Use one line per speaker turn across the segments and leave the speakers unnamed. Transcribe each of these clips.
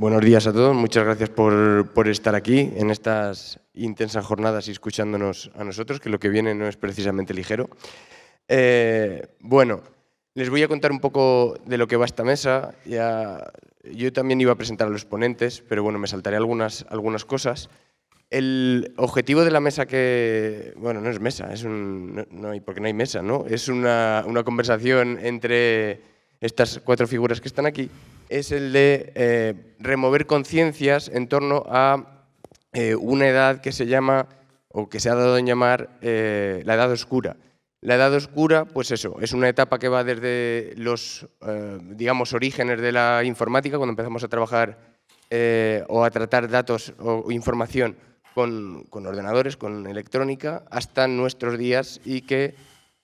buenos días a todos. Muchas gracias por estar aquí en estas intensas jornadas y escuchándonos a nosotros, que lo que viene no es precisamente ligero. Bueno, les voy a contar un poco de lo que va esta mesa. Yo también iba a presentar a los ponentes, pero bueno, me saltaré algunas cosas. El objetivo de la mesa bueno, no es mesa, porque no hay mesa, ¿no? Es una conversación entre estas cuatro figuras que están aquí, es el de remover conciencias en torno a una edad que se llama, o que se ha dado en llamar, la edad oscura. La edad oscura, pues eso, es una etapa que va desde los, digamos, orígenes de la informática, cuando empezamos a trabajar o a tratar datos o información con ordenadores, con electrónica, hasta nuestros días, y que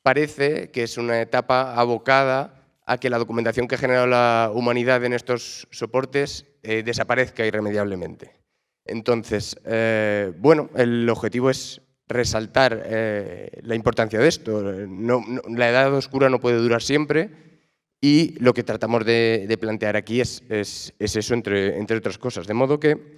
parece que es una etapa abocada a que la documentación que ha generado la humanidad en estos soportes desaparezca irremediablemente. Entonces, bueno, el objetivo es resaltar la importancia de esto. La edad oscura no puede durar siempre, y lo que tratamos de plantear aquí es eso, entre otras cosas. De modo que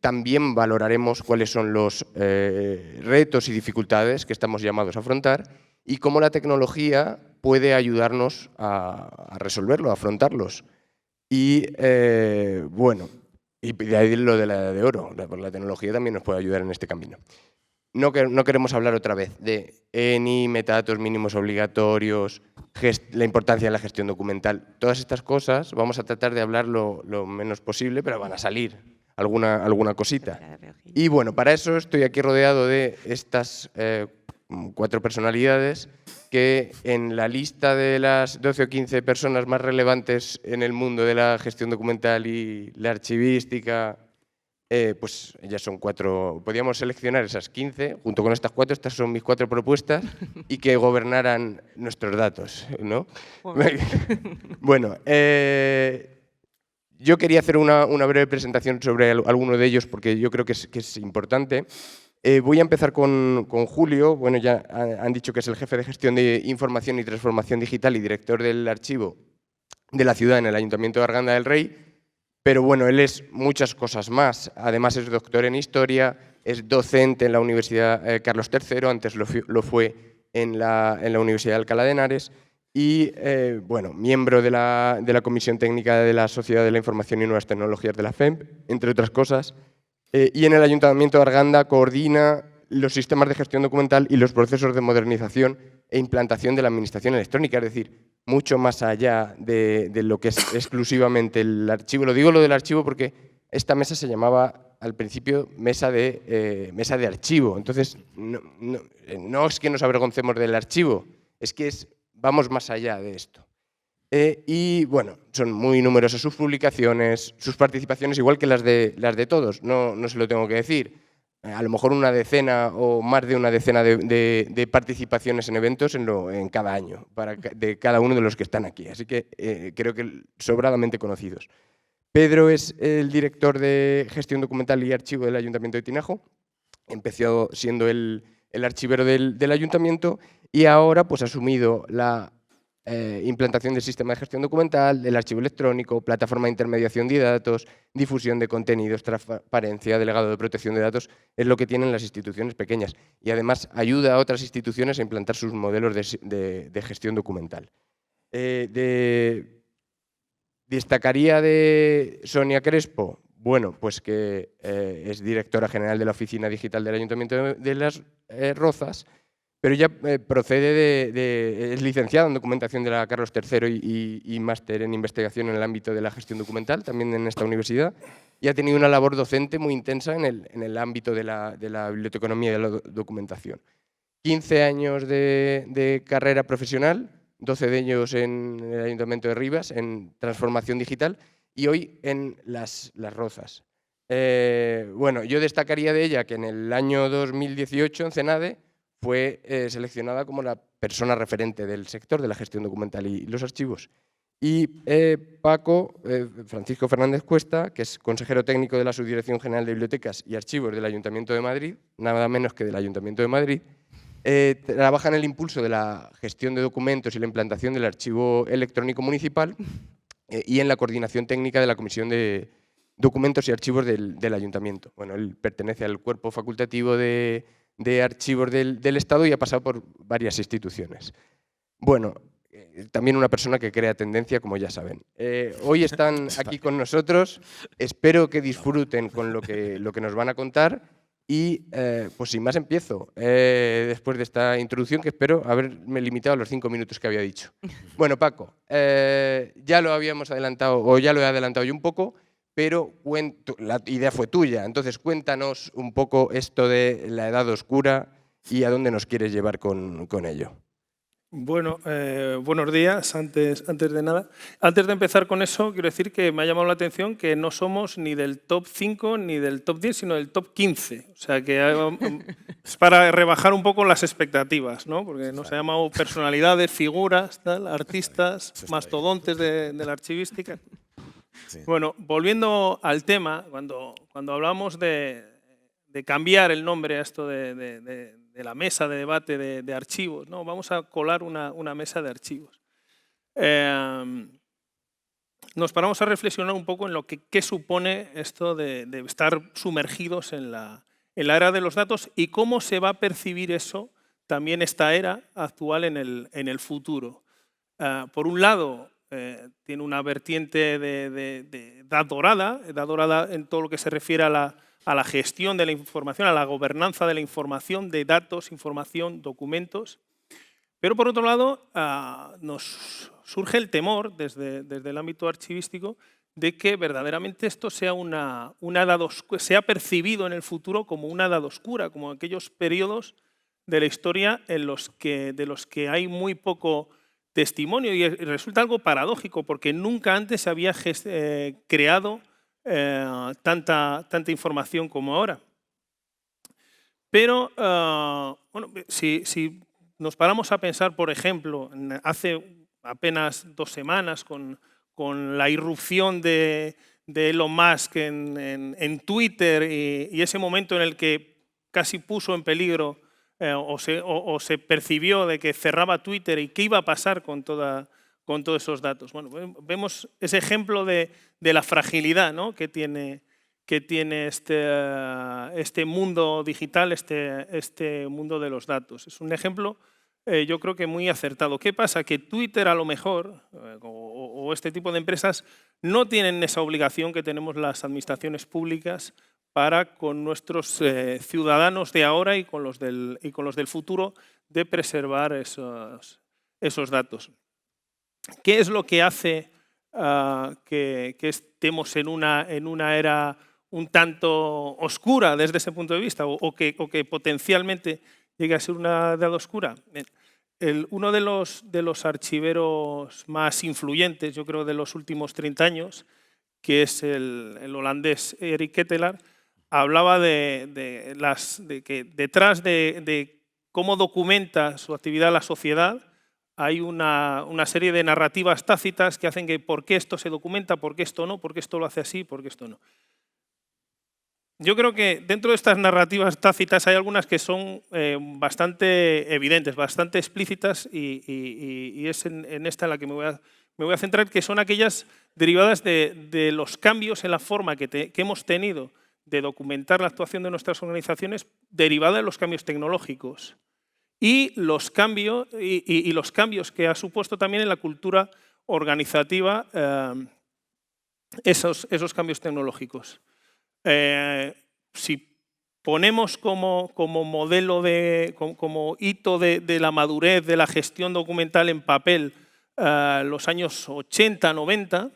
también valoraremos cuáles son los retos y dificultades que estamos llamados a afrontar y cómo la tecnología puede ayudarnos a resolverlo, a afrontarlos. Y bueno, y de ahí lo de la edad de oro. La tecnología también nos puede ayudar en este camino. No queremos hablar otra vez de ENI, metadatos mínimos obligatorios, la importancia de la gestión documental. Todas estas cosas vamos a tratar de hablar lo menos posible, pero van a salir alguna cosita. Y bueno, para eso estoy aquí rodeado de estas cuatro personalidades que en la lista de las 12 o 15 personas más relevantes en el mundo de la gestión documental y la archivística, pues ellas son cuatro. Podríamos seleccionar esas 15, junto con estas cuatro. Estas son mis cuatro propuestas, y que gobernaran nuestros datos, ¿no? Bueno, yo quería hacer una breve presentación sobre alguno de ellos, porque yo creo que es importante. Voy a empezar con Julio. Bueno, ya han dicho que es el jefe de gestión de información y transformación digital y director del archivo de la ciudad en el Ayuntamiento de Arganda del Rey. Pero bueno, él es muchas cosas más. Además es doctor en Historia, es docente en la Universidad Carlos III, antes lo fue en la Universidad de Alcalá de Henares, y bueno, miembro de la Comisión Técnica de la Sociedad de la Información y Nuevas Tecnologías de la FEMP, entre otras cosas. Y en el Ayuntamiento de Arganda coordina los sistemas de gestión documental y los procesos de modernización e implantación de la administración electrónica, es decir, mucho más allá de lo que es exclusivamente el archivo. Lo digo lo del archivo porque esta mesa se llamaba al principio mesa de archivo. Entonces, no es que nos avergoncemos del archivo, es que vamos más allá de esto. Y bueno, son muy numerosas sus publicaciones, sus participaciones, igual que las de todos, no se lo tengo que decir. A lo mejor una decena o más de una decena de participaciones en eventos en cada año, de cada uno de los que están aquí. Así que creo que sobradamente conocidos. Pedro es el director de gestión documental y archivo del Ayuntamiento de Tinajo. Empezó siendo el archivero del ayuntamiento, y ahora pues ha asumido la implantación del sistema de gestión documental, del archivo electrónico, plataforma de intermediación de datos, difusión de contenidos, transparencia, delegado de protección de datos. Es lo que tienen las instituciones pequeñas, y además ayuda a otras instituciones a implantar sus modelos de gestión documental. Destacaría de Sonia Crespo, bueno, pues que es directora general de la Oficina Digital del Ayuntamiento de Las Rozas, pero ella es licenciada en documentación de la Carlos III y máster en investigación en el ámbito de la gestión documental, también en esta universidad, y ha tenido una labor docente muy intensa en el ámbito de la biblioteconomía y de la documentación. 15 años de carrera profesional, 12 de ellos en el Ayuntamiento de Rivas, en transformación digital, y hoy en Las Rozas. Bueno, yo destacaría de ella que en el año 2018 en CENADE fue seleccionada como la persona referente del sector de la gestión documental y los archivos. Y Francisco Fernández Cuesta, que es consejero técnico de la Subdirección General de Bibliotecas y Archivos del Ayuntamiento de Madrid, nada menos que del Ayuntamiento de Madrid, trabaja en el impulso de la gestión de documentos y la implantación del archivo electrónico municipal y en la coordinación técnica de la Comisión de documentos y archivos del ayuntamiento. Bueno, él pertenece al cuerpo facultativo de archivos del Estado y ha pasado por varias instituciones. Bueno, también una persona que crea tendencia, como ya saben. Hoy están aquí con nosotros, espero que disfruten con lo que nos van a contar y pues sin más empiezo, después de esta introducción que espero haberme limitado a los 5 minutos que había dicho. Bueno, Paco, ya lo habíamos adelantado, o ya lo he adelantado yo un poco, pero la idea fue tuya, entonces cuéntanos un poco esto de la Edad Oscura y a dónde nos quieres llevar con ello.
Bueno, buenos días, antes de nada. Antes de empezar con eso, quiero decir que me ha llamado la atención que no somos ni del top 5 ni del top 10, sino del top 15. O sea, que es para rebajar un poco las expectativas, ¿no? Porque nos ha llamado personalidades, figuras, tal, artistas, mastodontes de la archivística. Sí. Bueno, volviendo al tema, cuando hablamos de cambiar el nombre a esto de la mesa de debate de archivos, ¿no? Vamos a colar una mesa de archivos. Nos paramos a reflexionar un poco en lo qué supone esto de estar sumergidos en la era de los datos y cómo se va a percibir eso, también esta era actual en el futuro. Por un lado, tiene una vertiente de edad dorada en todo lo que se refiere a la gestión de la información, a la gobernanza de la información, de datos, información, documentos. Pero por otro lado, nos surge el temor desde el ámbito archivístico de que verdaderamente esto sea sea percibido en el futuro como una edad oscura, como aquellos periodos de la historia de los que hay muy poco testimonio. Y resulta algo paradójico porque nunca antes se había creado tanta información como ahora. Pero, bueno, si nos paramos a pensar, por ejemplo, hace apenas 2 semanas con la irrupción de Elon Musk en Twitter y ese momento en el que casi puso en peligro o se percibió de que cerraba Twitter y qué iba a pasar con todos esos datos. Bueno, vemos ese ejemplo de la fragilidad, ¿no? que tiene este mundo digital, este mundo de los datos. Es un ejemplo, yo creo que muy acertado. ¿Qué pasa? Que Twitter a lo mejor, o este tipo de empresas, no tienen esa obligación que tenemos las administraciones públicas para con nuestros ciudadanos de ahora y con los del futuro de preservar esos datos. ¿Qué es lo que hace que estemos en una era un tanto oscura desde ese punto de vista o que potencialmente llegue a ser una edad oscura? Uno de los archiveros más influyentes, yo creo, de los últimos 30 años, que es el holandés Erik Ketelaar, hablaba de que detrás de cómo documenta su actividad la sociedad hay una serie de narrativas tácitas que hacen que por qué esto se documenta, por qué esto no, por qué esto lo hace así, por qué esto no. Yo creo que dentro de estas narrativas tácitas hay algunas que son bastante evidentes, bastante explícitas y es en esta en la que me voy a centrar, que son aquellas derivadas de los cambios en la forma que hemos tenido de documentar la actuación de nuestras organizaciones derivada de los cambios tecnológicos y los cambios que ha supuesto también en la cultura organizativa esos cambios tecnológicos. Si ponemos como modelo, como hito de la madurez de la gestión documental en papel los años 80, 90,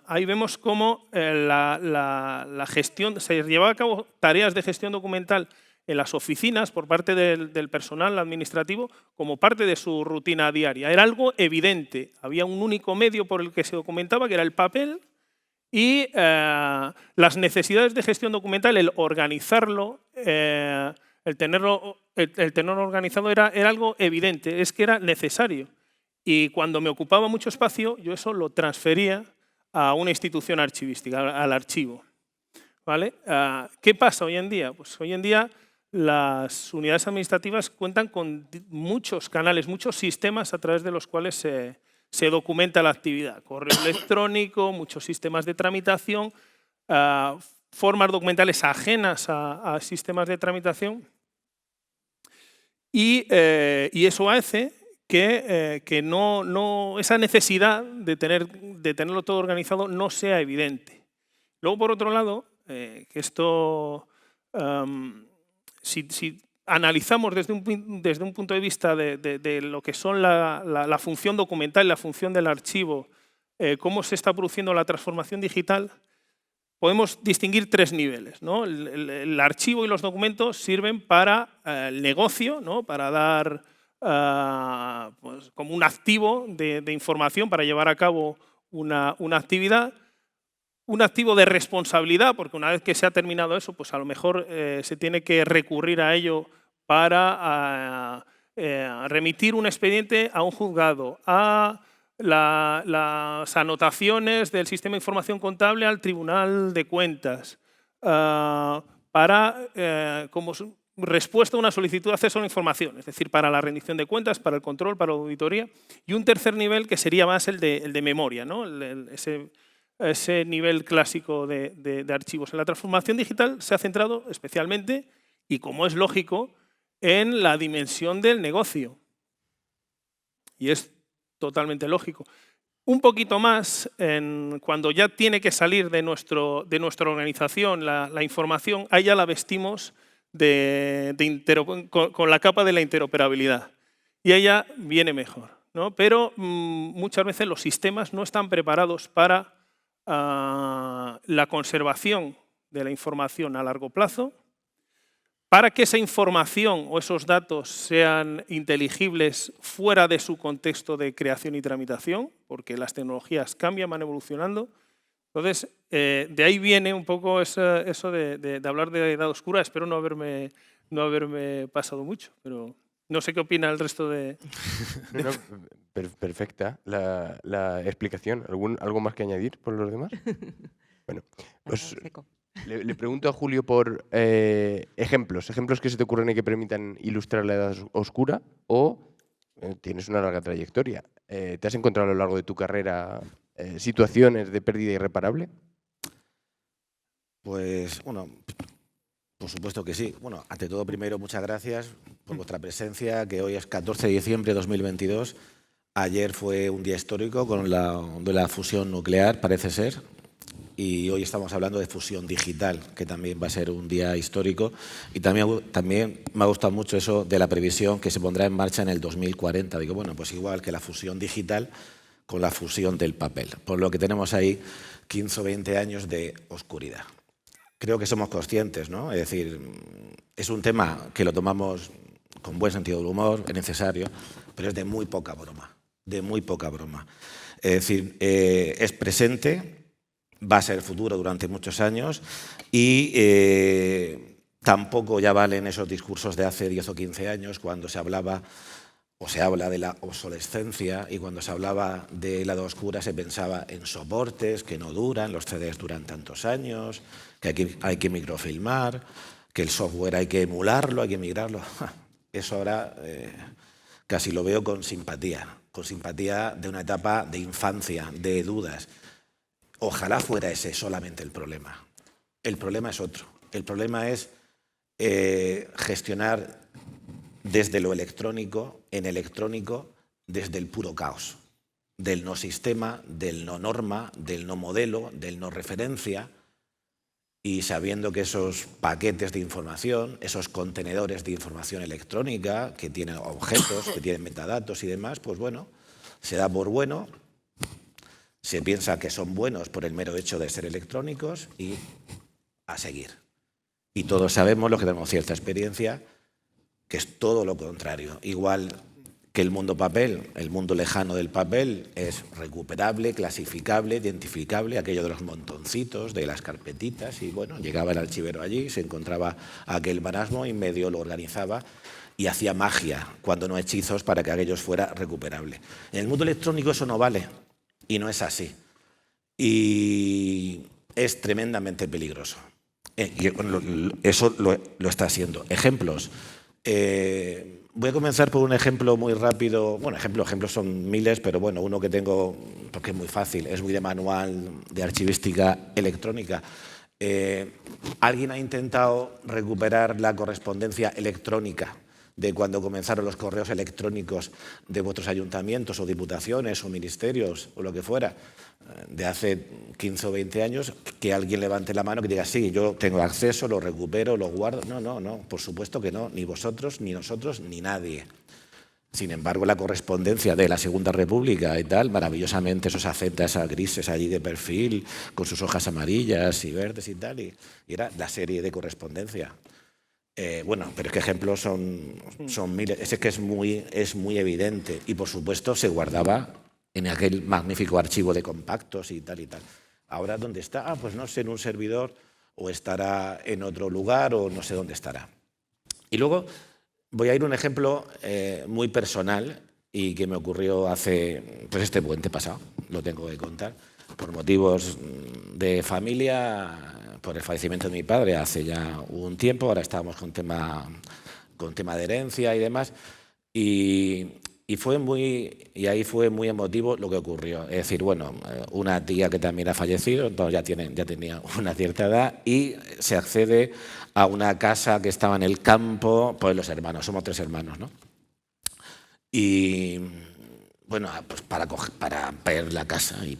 ahí vemos cómo la gestión, se llevaba a cabo tareas de gestión documental en las oficinas por parte del personal administrativo como parte de su rutina diaria. Era algo evidente, había un único medio por el que se documentaba, que era el papel, y las necesidades de gestión documental, el organizarlo, el tenerlo organizado era algo evidente, es que era necesario. Y cuando me ocupaba mucho espacio, yo eso lo transfería a una institución archivística, al archivo. ¿Vale? ¿Qué pasa hoy en día? Pues hoy en día las unidades administrativas cuentan con muchos canales, muchos sistemas a través de los cuales se documenta la actividad. Correo electrónico, muchos sistemas de tramitación, formas documentales ajenas a sistemas de tramitación. Y eso hace que esa necesidad de tenerlo todo organizado no sea evidente. Luego, por otro lado, que esto, si analizamos desde un punto de vista de lo que son la función documental y la función del archivo, cómo se está produciendo la transformación digital, podemos distinguir 3 niveles, ¿no? El archivo y los documentos sirven para el negocio, ¿no? Para dar pues, como un activo de información para llevar a cabo una actividad. Un activo de responsabilidad, porque una vez que se ha terminado eso, pues a lo mejor se tiene que recurrir a ello para remitir un expediente a un juzgado, a las anotaciones del sistema de información contable al Tribunal de Cuentas, como respuesta a una solicitud de acceso a la información, es decir, para la rendición de cuentas, para el control, para la auditoría. Y un tercer nivel que sería más el de memoria, ¿no? Ese nivel clásico de archivos. En la transformación digital se ha centrado especialmente, y como es lógico, en la dimensión del negocio. Y es totalmente lógico. Un poquito más, cuando ya tiene que salir de nuestra organización la información, ahí ya la vestimos con la capa de la interoperabilidad. Y ella viene mejor, ¿no? Pero muchas veces los sistemas no están preparados para la conservación de la información a largo plazo, para que esa información o esos datos sean inteligibles fuera de su contexto de creación y tramitación, porque las tecnologías cambian, van evolucionando. Entonces, de ahí viene un poco eso de hablar de edad oscura. Espero no haberme pasado mucho, pero no sé qué opina el resto de...
No, perfecta la explicación. ¿Algo más que añadir por los demás? Bueno, pues le pregunto a Julio por ejemplos que se te ocurren y que permitan ilustrar la edad oscura, o tienes una larga trayectoria. ¿Te has encontrado a lo largo de tu carrera situaciones de pérdida irreparable?
Pues, bueno, por supuesto que sí. Bueno, ante todo, primero, muchas gracias por vuestra presencia, que hoy es 14 de diciembre de 2022. Ayer fue un día histórico con la fusión nuclear, parece ser. Y hoy estamos hablando de fusión digital, que también va a ser un día histórico. Y también me ha gustado mucho eso de la previsión que se pondrá en marcha en el 2040. Digo, bueno, pues igual que la fusión digital con la fusión del papel. Por lo que tenemos ahí 15 o 20 años de oscuridad. Creo que somos conscientes, ¿no? Es decir, es un tema que lo tomamos con buen sentido del humor, es necesario, pero es de muy poca broma. De muy poca broma. Es decir, es presente, va a ser futuro durante muchos años y tampoco ya valen esos discursos de hace 10 o 15 años cuando se hablaba o se habla de la obsolescencia, y cuando se hablaba de lado oscura se pensaba en soportes que no duran, los CDs duran tantos años, que hay que microfilmar, que el software hay que emularlo, hay que migrarlo. Eso ahora casi lo veo con simpatía de una etapa de infancia, de dudas. Ojalá fuera ese solamente el problema. El problema es otro. El problema es gestionar desde lo electrónico, en electrónico, desde el puro caos. Del no sistema, del no norma, del no modelo, del no referencia, y sabiendo que esos paquetes de información, esos contenedores de información electrónica que tienen objetos, que tienen metadatos y demás, pues bueno, se da por bueno. Se piensa que son buenos por el mero hecho de ser electrónicos y a seguir. Y todos sabemos, los que tenemos cierta experiencia, que es todo lo contrario. Igual que el mundo papel, el mundo lejano del papel es recuperable, clasificable, identificable, aquello de los montoncitos, de las carpetitas, y bueno, llegaba el archivero allí, se encontraba aquel marasmo y medio lo organizaba y hacía magia, cuando no hechizos, para que aquello fuera recuperable. En el mundo electrónico eso no vale. Y no es así. Y es tremendamente peligroso. Y eso lo está siendo. Ejemplos. Voy a comenzar por un ejemplo muy rápido. Bueno, ejemplos son miles, pero bueno, uno que tengo, porque es muy fácil, es muy de manual de archivística electrónica. ¿Alguien ha intentado recuperar la correspondencia electrónica de cuando comenzaron los correos electrónicos de vuestros ayuntamientos o diputaciones o ministerios o lo que fuera, de hace 15 o 20 años? Que alguien levante la mano que diga, sí, yo tengo acceso, lo recupero, lo guardo. No, por supuesto que no, ni vosotros, ni nosotros, ni nadie. Sin embargo, la correspondencia de la Segunda República y tal, maravillosamente esos aceptas a grises allí de perfil, con sus hojas amarillas y verdes y tal, y era la serie de correspondencia. Bueno, pero es que ejemplos son miles. Es que es muy evidente. Y, por supuesto, se guardaba en aquel magnífico archivo de compactos y tal y tal. Ahora, ¿dónde está? Pues no sé, en un servidor, o estará en otro lugar, o no sé dónde estará. Y luego voy a ir a un ejemplo muy personal y que me ocurrió hace, pues este puente pasado, lo tengo que contar, por motivos de familia, por el fallecimiento de mi padre hace ya un tiempo. Ahora estábamos con tema de herencia y demás, y ahí fue muy emotivo lo que ocurrió. Es decir, bueno, una tía que también ha fallecido, entonces ya tenía una cierta edad, y se accede a una casa que estaba en el campo, pues los hermanos, somos 3 hermanos, ¿no? Y bueno, pues para ver la casa y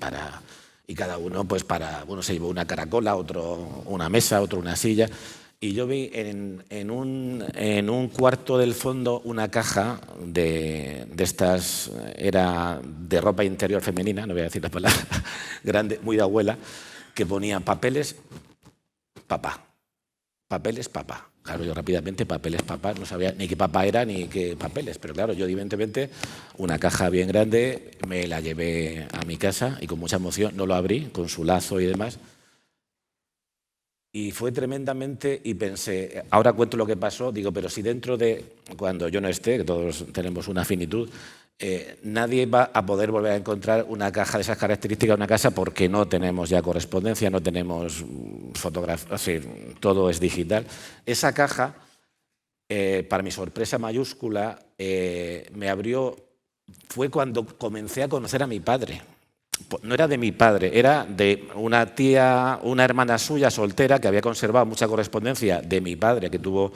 cada uno, pues uno se llevó una caracola, otro una mesa, otro una silla. Y yo vi en un cuarto del fondo una caja de estas, era de ropa interior femenina, no voy a decir la palabra, grande, muy de abuela, que ponía papeles, papá. Papeles, papá. Claro, yo rápidamente, papeles, papá, no sabía ni qué papá era ni qué papeles, pero claro, yo evidentemente una caja bien grande me la llevé a mi casa y con mucha emoción no lo abrí, con su lazo y demás. Y fue tremendamente, y pensé, ahora cuento lo que pasó, digo, pero si dentro de, cuando yo no esté, que todos tenemos una finitud, nadie va a poder volver a encontrar una caja de esas características en una casa porque no tenemos ya correspondencia, no tenemos fotografía, es decir, todo es digital. Esa caja, para mi sorpresa mayúscula, me abrió, fue cuando comencé a conocer a mi padre. No era de mi padre, era de una tía, una hermana suya soltera que había conservado mucha correspondencia de mi padre, que tuvo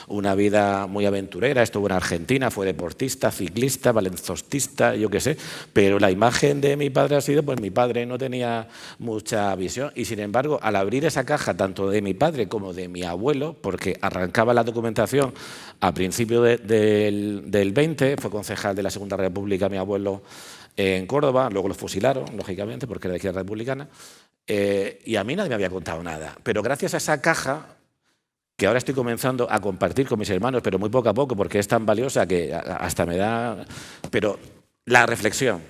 una vida muy aventurera, estuvo en Argentina, fue deportista, ciclista, baloncestista, yo qué sé, pero la imagen de mi padre ha sido, pues mi padre no tenía mucha visión, y sin embargo, al abrir esa caja, tanto de mi padre como de mi abuelo, porque arrancaba la documentación a principios del 20, fue concejal de la Segunda República mi abuelo en Córdoba, luego lo fusilaron, lógicamente, porque era de izquierda republicana, y a mí nadie me había contado nada. Pero gracias a esa caja, que ahora estoy comenzando a compartir con mis hermanos, pero muy poco a poco, porque es tan valiosa que hasta me da... Pero la reflexión,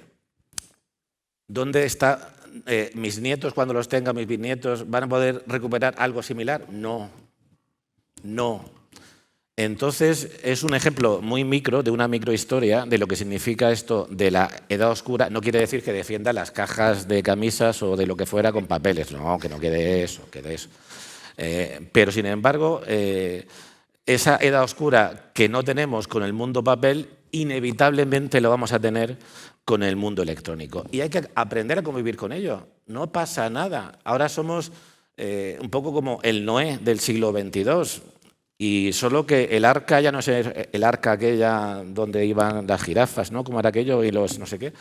¿dónde está mis nietos cuando los tenga, mis bisnietos, van a poder recuperar algo similar? No. Entonces, es un ejemplo muy micro, de una microhistoria, de lo que significa esto de la edad oscura. No quiere decir que defienda las cajas de camisas o de lo que fuera con papeles. No, que no quede eso, pero, sin embargo, esa edad oscura que no tenemos con el mundo papel, inevitablemente lo vamos a tener con el mundo electrónico. Y hay que aprender a convivir con ello. No pasa nada. Ahora somos un poco como el Noé del siglo XXII. Y solo que el arca ya no es el arca aquella donde iban las jirafas, ¿no? Como era aquello y los no sé qué.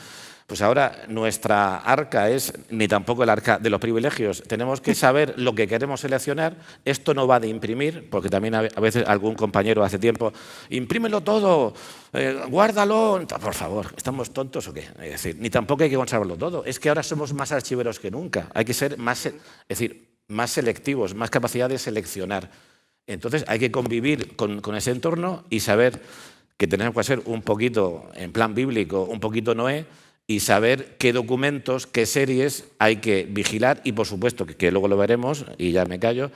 Pues ahora nuestra arca es ni tampoco el arca de los privilegios. Tenemos que saber lo que queremos seleccionar. Esto no va de imprimir, porque también a veces algún compañero hace tiempo, imprímelo todo, guárdalo. Por favor, ¿estamos tontos o qué? Es decir, ni tampoco hay que conservarlo todo. Es que ahora somos más archiveros que nunca. Hay que ser más, es decir, más selectivos, más capacidad de seleccionar. Entonces hay que convivir con ese entorno y saber que tenemos que ser un poquito, en plan bíblico, un poquito Noé, y saber qué documentos, qué series hay que vigilar y, por supuesto, que luego lo veremos, y ya me callo,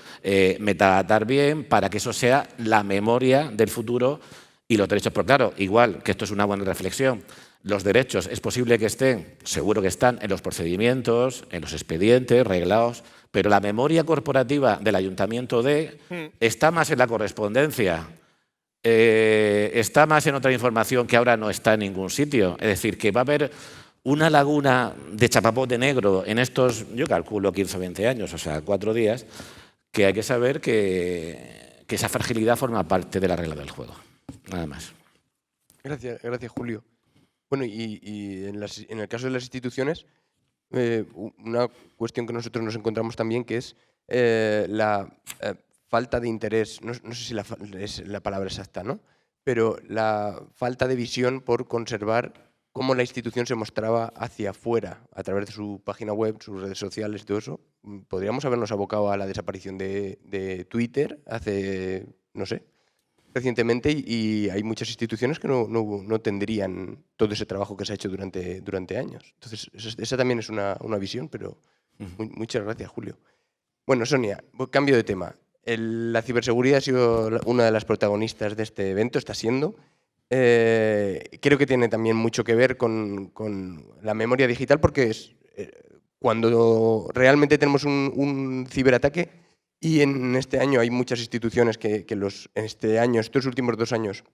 metadatar bien para que eso sea la memoria del futuro y los derechos. Pero claro, igual que esto es una buena reflexión, los derechos es posible que estén, seguro que están en los procedimientos, en los expedientes, reglados, pero la memoria corporativa del ayuntamiento está más en la correspondencia, está más en otra información que ahora no está en ningún sitio. Es decir, que va a haber una laguna de chapapote negro en estos, yo calculo, 15 o 20 años, o sea, 4 días, que hay que saber que esa fragilidad forma parte de la regla del juego. Nada más.
Gracias, Julio. Bueno, y en el caso de las instituciones, una cuestión que nosotros nos encontramos también, que es la falta de interés, no sé si es la palabra exacta, ¿no? Pero la falta de visión por conservar cómo la institución se mostraba hacia afuera, a través de su página web, sus redes sociales y todo eso. Podríamos habernos abocado a la desaparición de Twitter hace, no sé, recientemente, y hay muchas instituciones que no tendrían todo ese trabajo que se ha hecho durante años. Entonces, esa también es una visión, pero muchas gracias, Julio. Bueno, Sonia, cambio de tema. La ciberseguridad ha sido una de las protagonistas de este evento, está siendo. Creo que tiene también mucho que ver con la memoria digital, porque es cuando realmente tenemos un ciberataque, y en este año hay muchas instituciones estos últimos 2 años,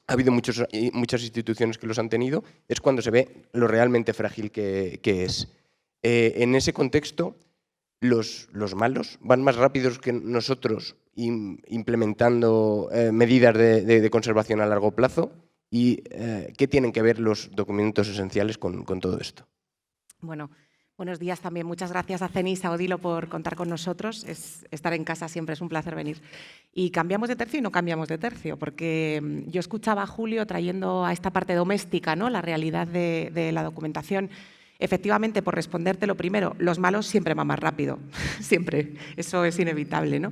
ha habido muchas instituciones que los han tenido, es cuando se ve lo realmente frágil que es. En ese contexto, los malos van más rápidos que nosotros implementando medidas de conservación a largo plazo. ¿Y qué tienen que ver los documentos esenciales con todo esto?
Bueno, buenos días también. Muchas gracias a CENIS, a Odilo por contar con nosotros. Estar en casa siempre es un placer venir. Y cambiamos de tercio y no cambiamos de tercio, porque yo escuchaba a Julio trayendo a esta parte doméstica, ¿no?, la realidad de la documentación. Efectivamente, por responderte lo primero, los malos siempre van más rápido, siempre, eso es inevitable, ¿no?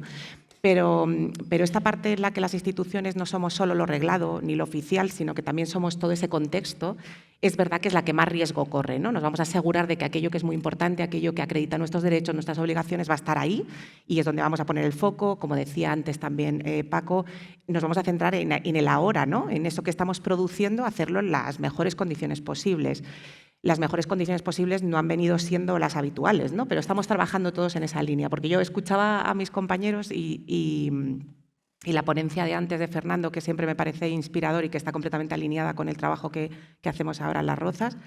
Pero esta parte en la que las instituciones no somos solo lo reglado ni lo oficial, sino que también somos todo ese contexto, es verdad que es la que más riesgo corre, ¿no? Nos vamos a asegurar de que aquello que es muy importante, aquello que acredita nuestros derechos, nuestras obligaciones, va a estar ahí, y es donde vamos a poner el foco. Como decía antes también Paco, nos vamos a centrar en el ahora, ¿no?, en eso que estamos produciendo, hacerlo en las mejores condiciones posibles. Las mejores condiciones posibles no han venido siendo las habituales, ¿no?, pero estamos trabajando todos en esa línea, porque yo escuchaba a mis compañeros y la ponencia de antes de Fernando, que siempre me parece inspirador y que está completamente alineada con el trabajo que hacemos ahora en Las Rozas,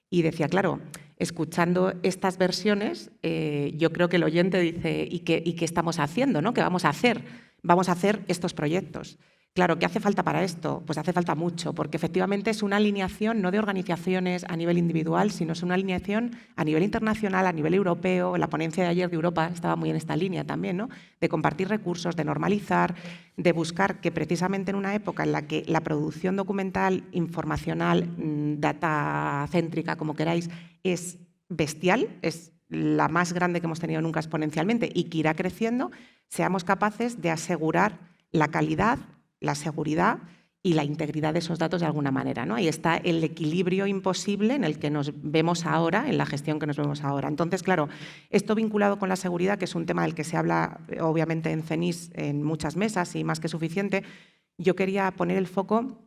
y decía, claro, escuchando estas versiones, yo creo que el oyente dice, ¿y qué estamos haciendo, ¿no?, qué vamos a hacer? Vamos a hacer estos proyectos. Claro, ¿qué hace falta para esto? Pues hace falta mucho, porque efectivamente es una alineación no de organizaciones a nivel individual, sino es una alineación a nivel internacional, a nivel europeo. La ponencia de ayer de Europa estaba muy en esta línea también, ¿no?, de compartir recursos, de normalizar, de buscar que precisamente en una época en la que la producción documental, informacional, datacéntrica, como queráis, es bestial, es la más grande que hemos tenido nunca exponencialmente y que irá creciendo, seamos capaces de asegurar la calidad, la seguridad y la integridad de esos datos de alguna manera, ¿no? Ahí está el equilibrio imposible en el que nos vemos ahora, en la gestión que nos vemos ahora. Entonces, claro, esto vinculado con la seguridad, que es un tema del que se habla obviamente en CENIS en muchas mesas y más que suficiente, yo quería poner el foco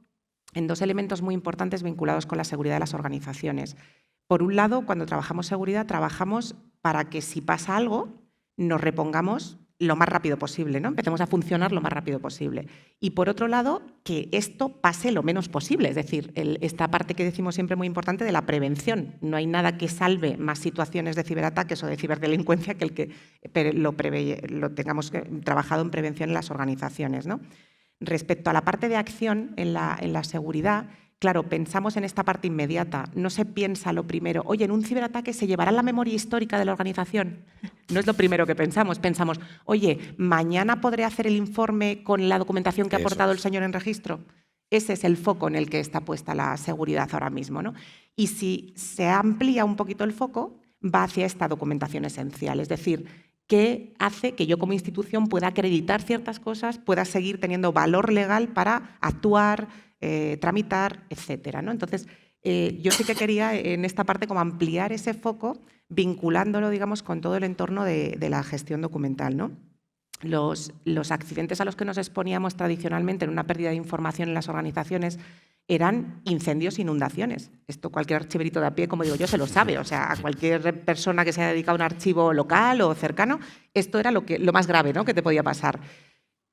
en 2 elementos muy importantes vinculados con la seguridad de las organizaciones. Por un lado, cuando trabajamos seguridad, trabajamos para que si pasa algo, nos repongamos lo más rápido posible, ¿no? Empecemos a funcionar lo más rápido posible. Y por otro lado, que esto pase lo menos posible, es decir, esta parte que decimos siempre muy importante de la prevención. No hay nada que salve más situaciones de ciberataques o de ciberdelincuencia que el que lo tengamos trabajado en prevención en las organizaciones, ¿no? Respecto a la parte de acción en la seguridad, claro, pensamos en esta parte inmediata. No se piensa lo primero, oye, en un ciberataque se llevará la memoria histórica de la organización. No es lo primero que pensamos. Pensamos, oye, mañana podré hacer el informe con la documentación que ha aportado el señor en registro. Ese es el foco en el que está puesta la seguridad ahora mismo, ¿no? Y si se amplía un poquito el foco, va hacia esta documentación esencial. Es decir, ¿qué hace que yo como institución pueda acreditar ciertas cosas, pueda seguir teniendo valor legal para actuar, tramitar, etcétera, ¿no? Entonces, yo sí que quería en esta parte como ampliar ese foco, vinculándolo, digamos, con todo el entorno de la gestión documental, ¿no? Los accidentes a los que nos exponíamos tradicionalmente en una pérdida de información en las organizaciones eran incendios e inundaciones. Esto cualquier archiverito de a pie, como digo yo, se lo sabe. O sea, a cualquier persona que se haya dedicado a un archivo local o cercano, esto era lo más grave, ¿no?, que te podía pasar.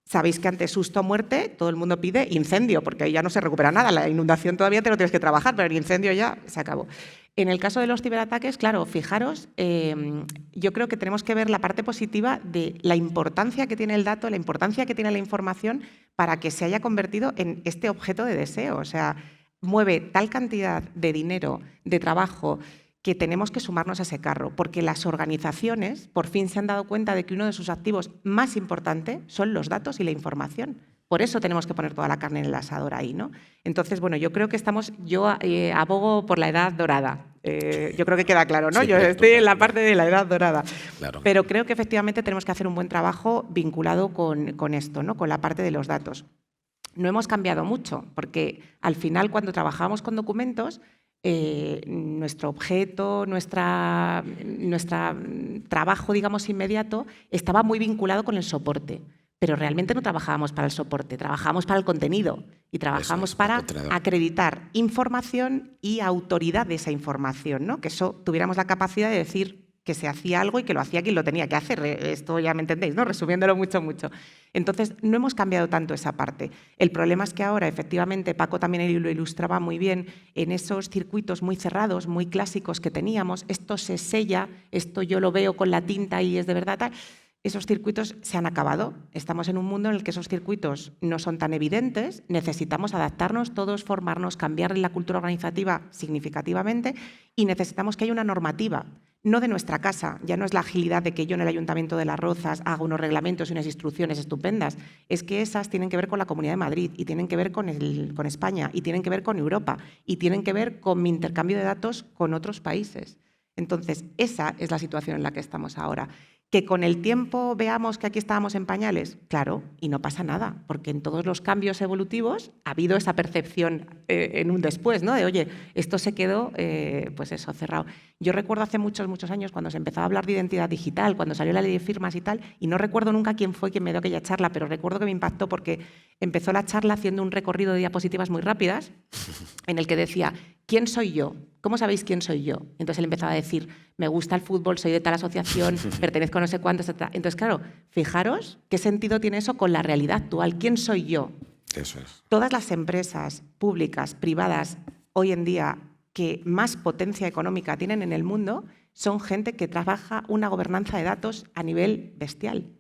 Sabéis que ante susto o muerte todo el mundo pide incendio, porque ahí ya no se recupera nada. La inundación todavía te lo tienes que trabajar, pero el incendio ya se acabó. En el caso de los ciberataques, claro, fijaros, yo creo que tenemos que ver la parte positiva de la importancia que tiene el dato, la importancia que tiene la información para que se haya convertido en este objeto de deseo. O sea, mueve tal cantidad de dinero, de trabajo, que tenemos que sumarnos a ese carro, porque las organizaciones por fin se han dado cuenta de que uno de sus activos más importantes son los datos y la información. Por eso tenemos que poner toda la carne en el asador ahí, ¿no? Entonces, bueno, yo creo que yo abogo por la edad dorada. Yo creo que queda claro, ¿no? Yo estoy en la parte de la edad dorada.
Claro.
Pero creo que efectivamente tenemos que hacer un buen trabajo vinculado con esto, ¿no? Con la parte de los datos. No hemos cambiado mucho, porque al final cuando trabajamos con documentos, nuestro objeto, nuestro trabajo, digamos, inmediato, estaba muy vinculado con el soporte. Pero realmente no trabajábamos para el soporte, trabajábamos para el contenido y trabajábamos para acreditar información y autoridad de esa información, ¿no? Que eso tuviéramos la capacidad de decir que se hacía algo y que lo hacía quien lo tenía que hacer. Esto ya me entendéis, ¿no? Resumiéndolo mucho. Entonces, no hemos cambiado tanto esa parte. El problema es que ahora, efectivamente, Paco también lo ilustraba muy bien, en esos circuitos muy cerrados, muy clásicos que teníamos, esto se sella, esto yo lo veo con la tinta y es de verdad tal. Esos circuitos se han acabado. Estamos en un mundo en el que esos circuitos no son tan evidentes, necesitamos adaptarnos todos, formarnos, cambiar la cultura organizativa significativamente y necesitamos que haya una normativa, no de nuestra casa, ya no es la agilidad de que yo en el Ayuntamiento de Las Rozas haga unos reglamentos y unas instrucciones estupendas, es que esas tienen que ver con la Comunidad de Madrid y tienen que ver con España y tienen que ver con Europa y tienen que ver con mi intercambio de datos con otros países. Entonces, esa es la situación en la que estamos ahora. ¿Que con el tiempo veamos que aquí estábamos en pañales? Claro, y no pasa nada, porque en todos los cambios evolutivos ha habido esa percepción en un después, ¿no? De, oye, esto se quedó, pues eso, cerrado. Yo recuerdo hace muchos años cuando se empezaba a hablar de identidad digital, cuando salió la ley de firmas y tal, y no recuerdo nunca quién fue quien me dio aquella charla, pero recuerdo que me impactó porque empezó la charla haciendo un recorrido de diapositivas muy rápidas en el que decía, ¿quién soy yo? ¿Cómo sabéis quién soy yo? Entonces él empezaba a decir, me gusta el fútbol, soy de tal asociación, pertenezco a no sé cuántos, etc. Entonces, claro, fijaros qué sentido tiene eso con la realidad actual. ¿Quién soy yo?
Eso es.
Todas las empresas públicas, privadas, hoy en día, que más potencia económica tienen en el mundo, son gente que trabaja una gobernanza de datos a nivel bestial.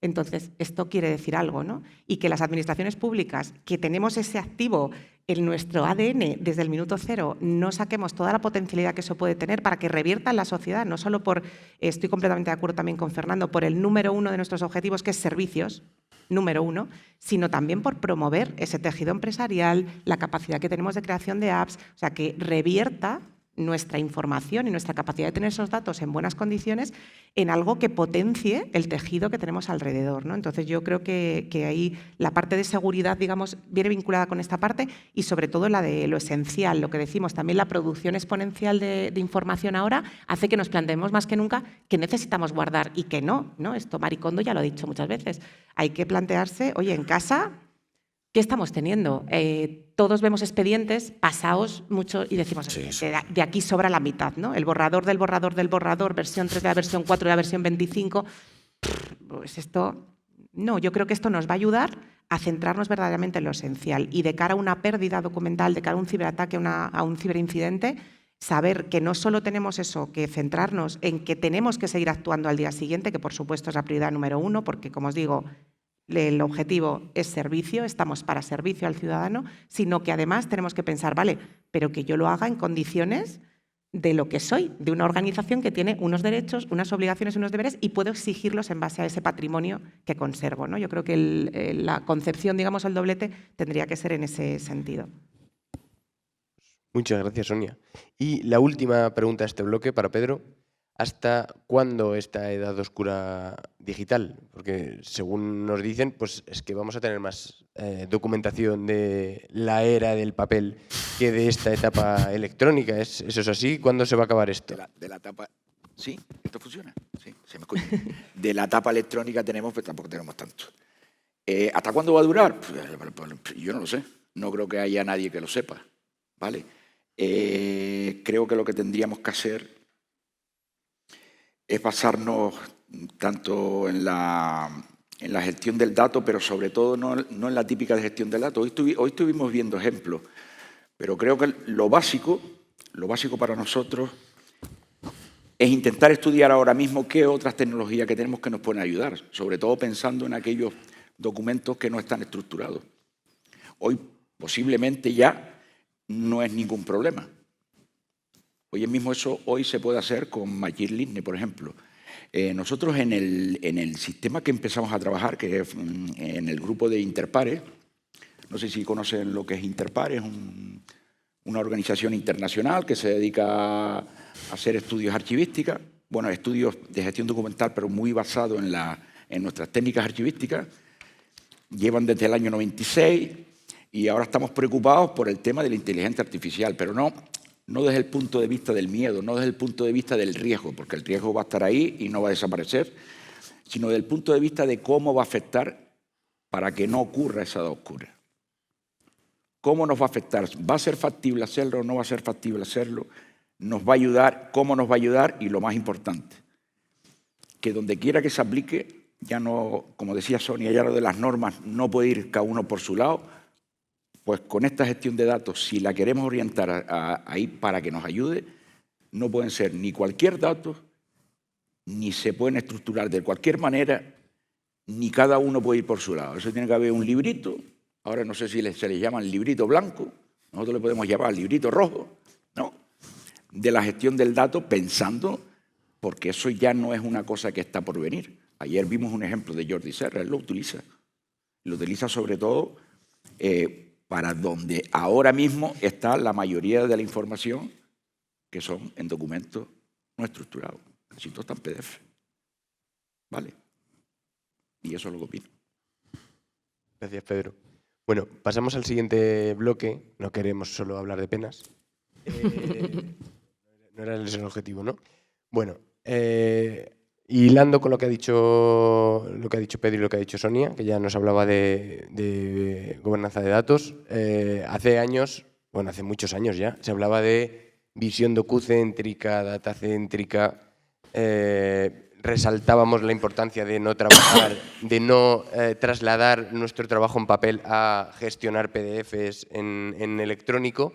Entonces, esto quiere decir algo, ¿no? Y que las administraciones públicas, que tenemos ese activo en nuestro ADN desde el minuto cero, no saquemos toda la potencialidad que eso puede tener para que revierta en la sociedad, no solo por, estoy completamente de acuerdo también con Fernando, por el número uno de nuestros objetivos, que es servicios, número uno, sino también por promover ese tejido empresarial, la capacidad que tenemos de creación de apps, o sea, que revierta nuestra información y nuestra capacidad de tener esos datos en buenas condiciones en algo que potencie el tejido que tenemos alrededor, ¿no? Entonces yo creo que ahí la parte de seguridad, digamos, viene vinculada con esta parte y sobre todo la de lo esencial, lo que decimos, también la producción exponencial de información ahora hace que nos planteemos más que nunca que necesitamos guardar y que no, ¿no? Esto Maricondo ya lo ha dicho muchas veces. Hay que plantearse, oye, en casa, ¿qué estamos teniendo? Todos vemos expedientes pasados mucho y decimos, sí. De aquí sobra la mitad, ¿no? El borrador del borrador del borrador, versión 3 de la versión 4 de la versión 25. Pues esto, no, yo creo que esto nos va a ayudar a centrarnos verdaderamente en lo esencial y de cara a una pérdida documental, de cara a un ciberataque, a un ciberincidente, saber que no solo tenemos eso, que centrarnos en que tenemos que seguir actuando al día siguiente, que por supuesto es la prioridad número uno, porque como os digo, el objetivo es servicio, estamos para servicio al ciudadano, sino que además tenemos que pensar, vale, pero que yo lo haga en condiciones de lo que soy, de una organización que tiene unos derechos, unas obligaciones y unos deberes y puedo exigirlos en base a ese patrimonio que conservo, ¿no? Yo creo que la concepción, digamos, el doblete tendría que ser en ese sentido.
Muchas gracias, Sonia. Y la última pregunta de este bloque para Pedro. ¿Hasta cuándo esta edad oscura digital? Porque según nos dicen, pues es que vamos a tener más documentación de la era del papel que de esta etapa electrónica. ¿Eso es así? ¿Cuándo se va a acabar esto?
De la etapa... Sí, esto funciona. Sí, se me escucha. De la etapa electrónica tenemos, pero tampoco tenemos tanto. ¿Hasta cuándo va a durar? Pues, yo no lo sé. No creo que haya nadie que lo sepa. ¿Vale? Creo que lo que tendríamos que hacer es basarnos tanto en la en la gestión del dato, pero sobre todo no en la típica de gestión del dato. Hoy estuvimos viendo ejemplos, pero creo que lo básico para nosotros es intentar estudiar ahora mismo qué otras tecnologías que tenemos que nos pueden ayudar, sobre todo pensando en aquellos documentos que no están estructurados. Hoy posiblemente ya no es ningún problema. Hoy mismo eso se puede hacer con Machine Learning, por ejemplo. Nosotros en el sistema que empezamos a trabajar, que es en el grupo de Interpares, no sé si conocen lo que es Interpares, una organización internacional que se dedica a hacer estudios archivísticos, bueno, estudios de gestión documental, pero muy basados en nuestras técnicas archivísticas. Llevan desde el año 96 y ahora estamos preocupados por el tema de la inteligencia artificial, pero no desde el punto de vista del miedo, no desde el punto de vista del riesgo, porque el riesgo va a estar ahí y no va a desaparecer, sino desde el punto de vista de cómo va a afectar para que no ocurra esa edad oscura. ¿Cómo nos va a afectar? ¿Va a ser factible hacerlo o no va a ser factible hacerlo? ¿Nos va a ayudar? ¿Cómo nos va a ayudar? Y lo más importante, que donde quiera que se aplique, ya no, como decía Sonia, ya lo de las normas no puede ir cada uno por su lado, pues con esta gestión de datos, si la queremos orientar ahí para que nos ayude, no pueden ser ni cualquier dato, ni se pueden estructurar de cualquier manera, ni cada uno puede ir por su lado. Eso tiene que haber un librito, ahora no sé si se le llama el librito blanco, nosotros le podemos llamar librito rojo, ¿no? De la gestión del dato pensando, porque eso ya no es una cosa que está por venir. Ayer vimos un ejemplo de Jordi Serra, él lo utiliza sobre todo para donde ahora mismo está la mayoría de la información que son en documentos no estructurados. Casi todo está en PDF. ¿Vale? Y eso es lo que opino.
Gracias, Pedro. Bueno, pasamos al siguiente bloque. No queremos solo hablar de penas. No era ese el objetivo, ¿no? Bueno, hilando con lo que ha dicho Pedro y lo que ha dicho Sonia, que ya nos hablaba de gobernanza de datos, hace muchos años ya, se hablaba de visión docucéntrica, datacéntrica, resaltábamos la importancia de no trabajar, de no trasladar nuestro trabajo en papel a gestionar PDFs en electrónico.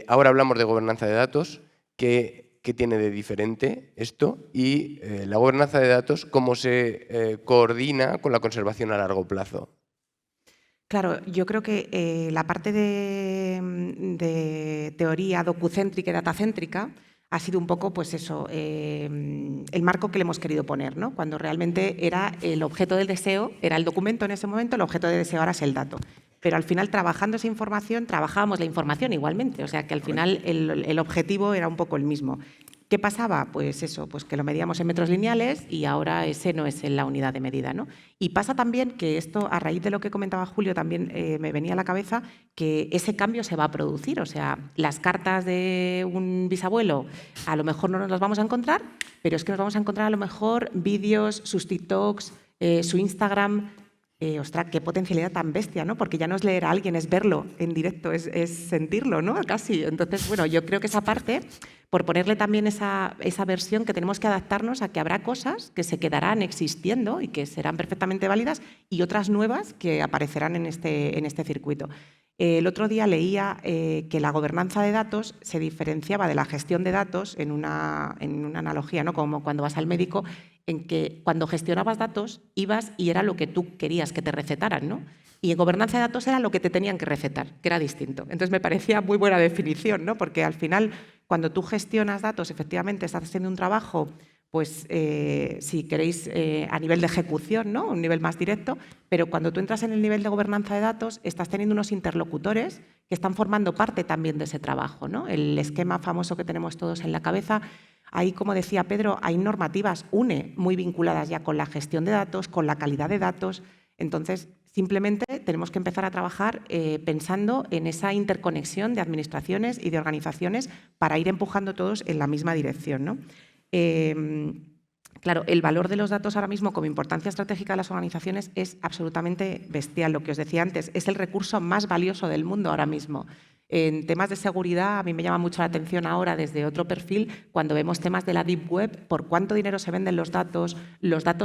Ahora hablamos de gobernanza de datos, ¿qué tiene de diferente esto? Y la gobernanza de datos, ¿cómo se coordina con la conservación a largo plazo?
Claro, yo creo que la parte de teoría docucéntrica y datacéntrica ha sido un poco, pues eso, el marco que le hemos querido poner, ¿no? Cuando realmente era el objeto del deseo, era el documento en ese momento, el objeto de deseo ahora es el dato. Pero al final, trabajando esa información, trabajábamos la información igualmente, o sea que al final el objetivo era un poco el mismo. ¿Qué pasaba? Pues eso, pues que lo medíamos en metros lineales y ahora ese no es la unidad de medida, ¿no? Y pasa también que esto, a raíz de lo que comentaba Julio, también me venía a la cabeza que ese cambio se va a producir. O sea, las cartas de un bisabuelo a lo mejor no nos las vamos a encontrar, pero es que nos vamos a encontrar a lo mejor vídeos, sus TikToks, su Instagram. Ostras, qué potencialidad tan bestia, ¿no? Porque ya no es leer a alguien, es verlo en directo, es sentirlo, ¿no? Casi. Entonces, bueno, yo creo que esa parte, por ponerle también esa versión, que tenemos que adaptarnos a que habrá cosas que se quedarán existiendo y que serán perfectamente válidas y otras nuevas que aparecerán en este circuito. El otro día leía que la gobernanza de datos se diferenciaba de la gestión de datos en una analogía, ¿no? Como cuando vas al médico, en que cuando gestionabas datos ibas y era lo que tú querías que te recetaran, ¿no? Y en gobernanza de datos era lo que te tenían que recetar, que era distinto. Entonces me parecía muy buena definición, ¿no? Porque al final, cuando tú gestionas datos, efectivamente estás haciendo un trabajo, pues si queréis, a nivel de ejecución, ¿no? Un nivel más directo, pero cuando tú entras en el nivel de gobernanza de datos, estás teniendo unos interlocutores que están formando parte también de ese trabajo, ¿no? El esquema famoso que tenemos todos en la cabeza. Ahí, como decía Pedro, hay normativas muy vinculadas ya con la gestión de datos, con la calidad de datos. Entonces, simplemente tenemos que empezar a trabajar pensando en esa interconexión de administraciones y de organizaciones para ir empujando todos en la misma dirección, ¿no? Claro, el valor de los datos ahora mismo como importancia estratégica de las organizaciones es absolutamente bestial. Lo que os decía antes, es el recurso más valioso del mundo ahora mismo. En temas de seguridad, a mí me llama mucho la atención ahora desde otro perfil, cuando vemos temas de la Deep Web, por cuánto dinero se venden los datos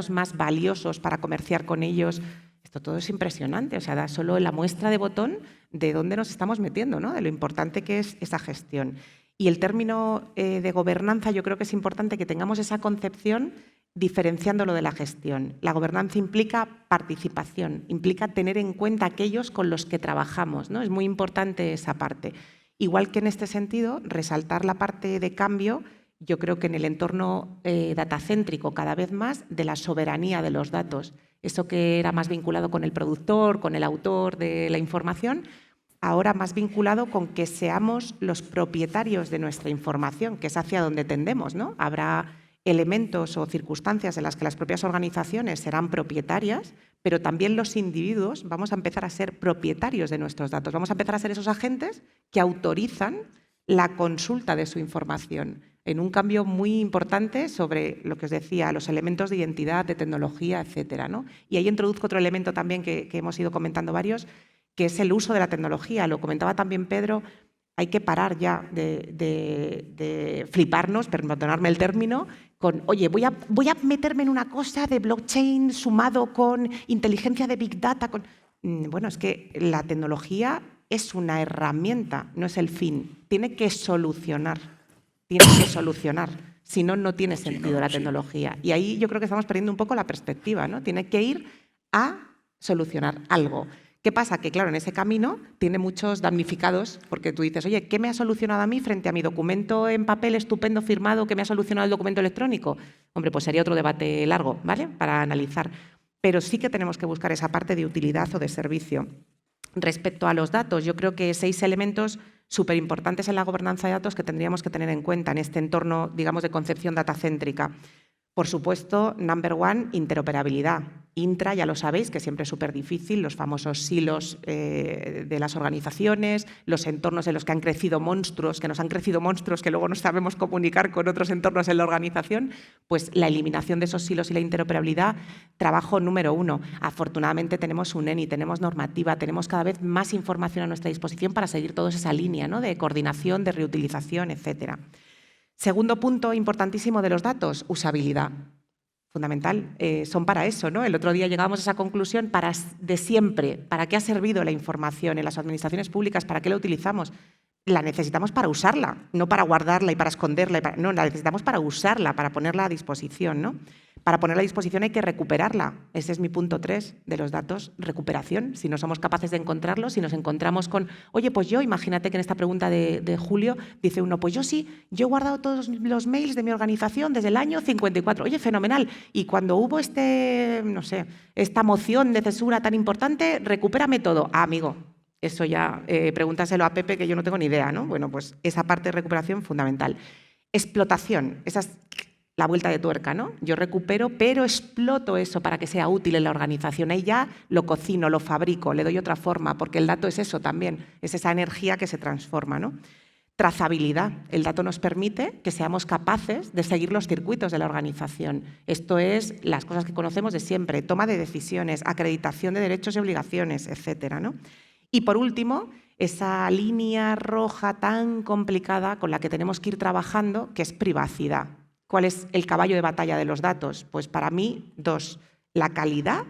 más valiosos para comerciar con ellos. Esto todo es impresionante, o sea, da solo la muestra de botón de dónde nos estamos metiendo, ¿no? De lo importante que es esa gestión. Y el término de gobernanza, yo creo que es importante que tengamos esa concepción diferenciándolo de la gestión. La gobernanza implica participación, implica tener en cuenta aquellos con los que trabajamos, ¿no? Es muy importante esa parte. Igual que en este sentido, resaltar la parte de cambio, yo creo que en el entorno datacéntrico cada vez más de la soberanía de los datos. Eso que era más vinculado con el productor, con el autor de la información, ahora más vinculado con que seamos los propietarios de nuestra información, que es hacia donde tendemos, ¿no? Habrá elementos o circunstancias en las que las propias organizaciones serán propietarias, pero también los individuos vamos a empezar a ser propietarios de nuestros datos. Vamos a empezar a ser esos agentes que autorizan la consulta de su información, en un cambio muy importante sobre lo que os decía, los elementos de identidad, de tecnología, etcétera, ¿no? Y ahí introduzco otro elemento también que hemos ido comentando varios, que es el uso de la tecnología. Lo comentaba también Pedro, hay que parar ya de fliparnos, perdonadme el término, con, oye, voy a meterme en una cosa de blockchain sumado con inteligencia de Big Data. Bueno, es que la tecnología es una herramienta, no es el fin. Tiene que solucionar. Si no, no tiene sentido la tecnología. Y ahí yo creo que estamos perdiendo un poco la perspectiva, ¿no? Tiene que ir a solucionar algo. ¿Qué pasa? Que, claro, en ese camino tiene muchos damnificados, porque tú dices, oye, ¿qué me ha solucionado a mí frente a mi documento en papel estupendo firmado que me ha solucionado el documento electrónico? Hombre, pues sería otro debate largo, ¿vale?, para analizar. Pero sí que tenemos que buscar esa parte de utilidad o de servicio. Respecto a los datos, yo creo que 6 elementos súper importantes en la gobernanza de datos que tendríamos que tener en cuenta en este entorno, digamos, de concepción datacéntrica. Por supuesto, number one, interoperabilidad. Intra, ya lo sabéis, que siempre es súper difícil, los famosos silos de las organizaciones, los entornos en los que han crecido monstruos, que luego no sabemos comunicar con otros entornos en la organización, pues la eliminación de esos silos y la interoperabilidad, trabajo número 1. Afortunadamente tenemos un ENI, tenemos normativa, tenemos cada vez más información a nuestra disposición para seguir toda esa línea, ¿no?, de coordinación, de reutilización, etcétera. Segundo punto importantísimo de los datos, usabilidad. Fundamental. Son para eso, ¿no? El otro día llegábamos a esa conclusión de siempre. ¿Para qué ha servido la información en las administraciones públicas? ¿Para qué la utilizamos? La necesitamos para usarla, no para guardarla y para esconderla. No, la necesitamos para usarla, para ponerla a disposición, ¿no? Para ponerla a disposición hay que recuperarla. Ese es mi punto 3 de los datos, recuperación. Si no somos capaces de encontrarlos, si nos encontramos con, oye, pues yo, imagínate que en esta pregunta de Julio dice uno, pues yo sí, yo he guardado todos los mails de mi organización desde el año 54. Oye, fenomenal. Y cuando hubo esta moción de censura tan importante, recupérame todo. Ah, amigo, eso ya, pregúntaselo a Pepe, que yo no tengo ni idea, ¿no? Bueno, pues esa parte de recuperación fundamental. Explotación, esa es la vuelta de tuerca, ¿no? Yo recupero, pero exploto eso para que sea útil en la organización. Ahí ya lo cocino, lo fabrico, le doy otra forma, porque el dato es eso también, es esa energía que se transforma, ¿no? Trazabilidad. El dato nos permite que seamos capaces de seguir los circuitos de la organización. Esto es las cosas que conocemos de siempre, toma de decisiones, acreditación de derechos y obligaciones, etcétera, ¿no? Y por último, esa línea roja tan complicada con la que tenemos que ir trabajando, que es privacidad. ¿Cuál es el caballo de batalla de los datos? Pues para mí, 2, la calidad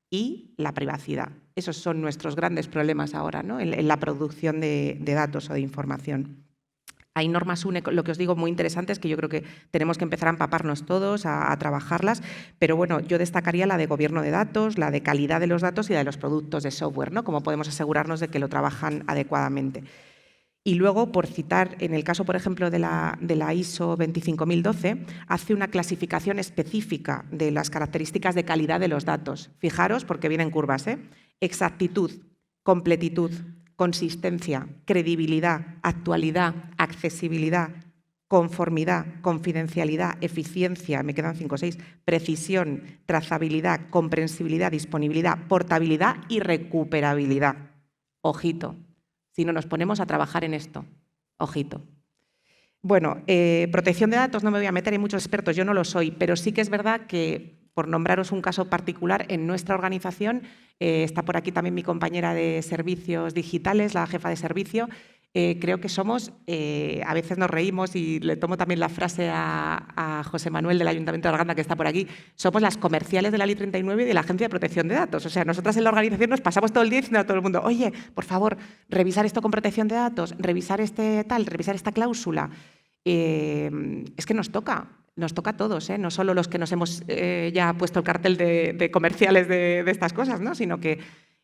y la privacidad. Esos son nuestros grandes problemas ahora, ¿no?, en la producción de datos o de información. Hay normas UNE, lo que os digo, muy interesantes, que yo creo que tenemos que empezar a empaparnos todos, a trabajarlas, pero bueno, yo destacaría la de gobierno de datos, la de calidad de los datos y la de los productos de software, ¿no?, cómo podemos asegurarnos de que lo trabajan adecuadamente. Y luego, por citar, en el caso, por ejemplo, de la ISO 25012, hace una clasificación específica de las características de calidad de los datos. Fijaros, porque vienen curvas, ¿eh? Exactitud, completitud, consistencia, credibilidad, actualidad, accesibilidad, conformidad, confidencialidad, eficiencia, me quedan 5 o 6, precisión, trazabilidad, comprensibilidad, disponibilidad, portabilidad y recuperabilidad. Ojito. Si no nos ponemos a trabajar en esto. Ojito. Bueno, protección de datos no me voy a meter, hay muchos expertos, yo no lo soy, pero sí que es verdad que, por nombraros un caso particular, en nuestra organización, está por aquí también mi compañera de servicios digitales, la jefa de servicio, creo que somos, a veces nos reímos y le tomo también la frase a José Manuel del Ayuntamiento de Arganda, que está por aquí, somos las comerciales de la Ley 39 y de la Agencia de Protección de Datos. O sea, nosotras en la organización nos pasamos todo el día diciendo a todo el mundo, oye, por favor, revisar esto con protección de datos, revisar revisar esta cláusula. Es que nos toca a todos, no solo los que nos hemos ya puesto el cartel de comerciales de estas cosas, ¿no? Sino que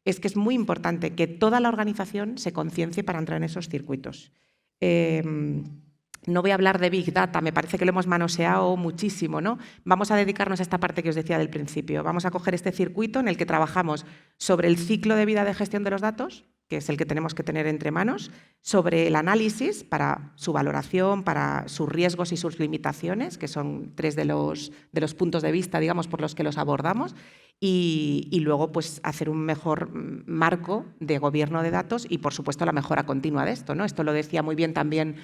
es muy importante que toda la organización se conciencie para entrar en esos circuitos. No voy a hablar de Big Data, me parece que lo hemos manoseado muchísimo, ¿no? Vamos a dedicarnos a esta parte que os decía del principio. Vamos a coger este circuito en el que trabajamos sobre el ciclo de vida de gestión de los datos, que es el que tenemos que tener entre manos, sobre el análisis para su valoración, para sus riesgos y sus limitaciones, que son 3 de los puntos de vista, digamos, por los que los abordamos, y luego pues, hacer un mejor marco de gobierno de datos y, por supuesto, la mejora continua de esto, ¿no? Esto lo decía muy bien también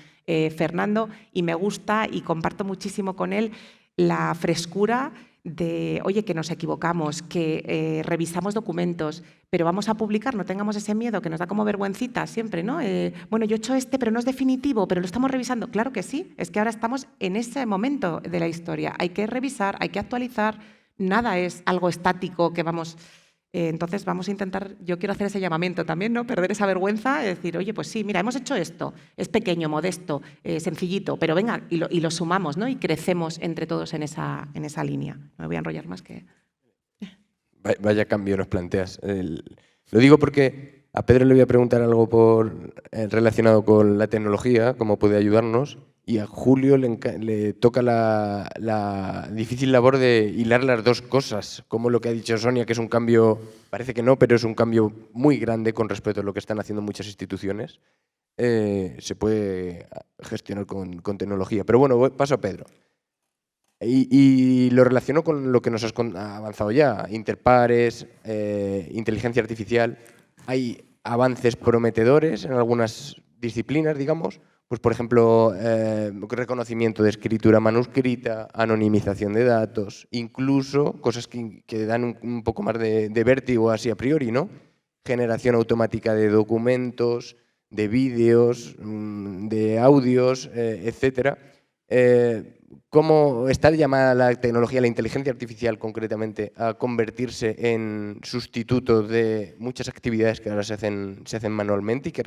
Fernando, y me gusta y comparto muchísimo con él la frescura de, oye, que nos equivocamos, que revisamos documentos, pero vamos a publicar, no tengamos ese miedo que nos da como vergüencita siempre, ¿no? Bueno, yo he hecho pero no es definitivo, pero lo estamos revisando. Claro que sí, es que ahora estamos en ese momento de la historia. Hay que revisar, hay que actualizar, nada es algo estático que vamos... entonces vamos a intentar, yo quiero hacer ese llamamiento también, ¿no? Perder esa vergüenza, decir, oye, pues sí, mira, hemos hecho esto, es pequeño, modesto, sencillito, pero venga, y lo sumamos, ¿no? Y crecemos entre todos en esa línea. No me voy a enrollar más que...
Vaya cambio nos planteas. Lo digo porque a Pedro le voy a preguntar algo relacionado con la tecnología, cómo puede ayudarnos, y a Julio le toca la difícil labor de hilar las dos cosas, como lo que ha dicho Sonia, que es un cambio, parece que no, pero es un cambio muy grande con respecto a lo que están haciendo muchas instituciones. Se puede gestionar con tecnología. Pero bueno, paso a Pedro. Y lo relaciono con lo que nos has avanzado ya, interpares, inteligencia artificial. Hay avances prometedores en algunas disciplinas, digamos, pues por ejemplo, reconocimiento de escritura manuscrita, anonimización de datos, incluso cosas que dan un poco más de vértigo así a priori, ¿no? Generación automática de documentos, de vídeos, de audios, etcétera. ¿Cómo está llamada la tecnología, la inteligencia artificial concretamente, a convertirse en sustituto de muchas actividades que ahora se hacen manualmente y que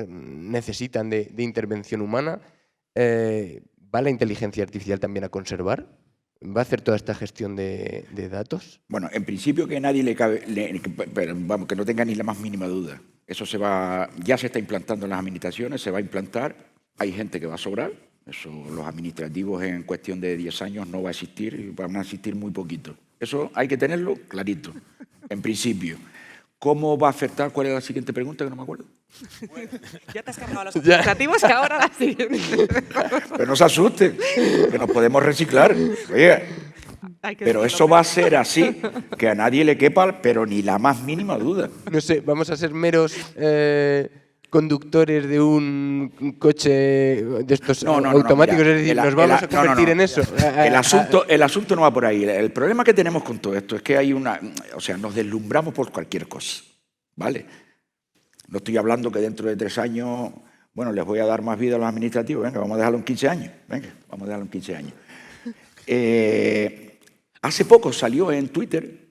necesitan de intervención humana? ¿Va la inteligencia artificial también a conservar? ¿Va a hacer toda esta gestión de datos?
Bueno, en principio que nadie vamos, que no tenga ni la más mínima duda. Eso ya se está implantando en las administraciones, se va a implantar, hay gente que va a sobrar. Eso, los administrativos en cuestión de 10 años no va a existir, van a existir muy poquito. Eso hay que tenerlo clarito, en principio. ¿Cómo va a afectar? ¿Cuál es la siguiente pregunta? Que no me acuerdo.
Ya te has cargado los administrativos, que ahora la siguiente.
Pero no se asusten, que nos podemos reciclar. Oye, pero eso va a ser así, que a nadie le quepa, pero ni la más mínima duda.
No sé, vamos a ser meros... conductores de un coche de estos automáticos, mira, es decir, nos vamos a convertir en eso.
El asunto no va por ahí. El problema que tenemos con todo esto es que nos deslumbramos por cualquier cosa, ¿vale? No estoy hablando que dentro de 3 años, bueno, les voy a dar más vida a los administrativos, venga, vamos a dejarlo en 15 años, venga, vamos a dejarlo en 15 años. Hace poco salió en Twitter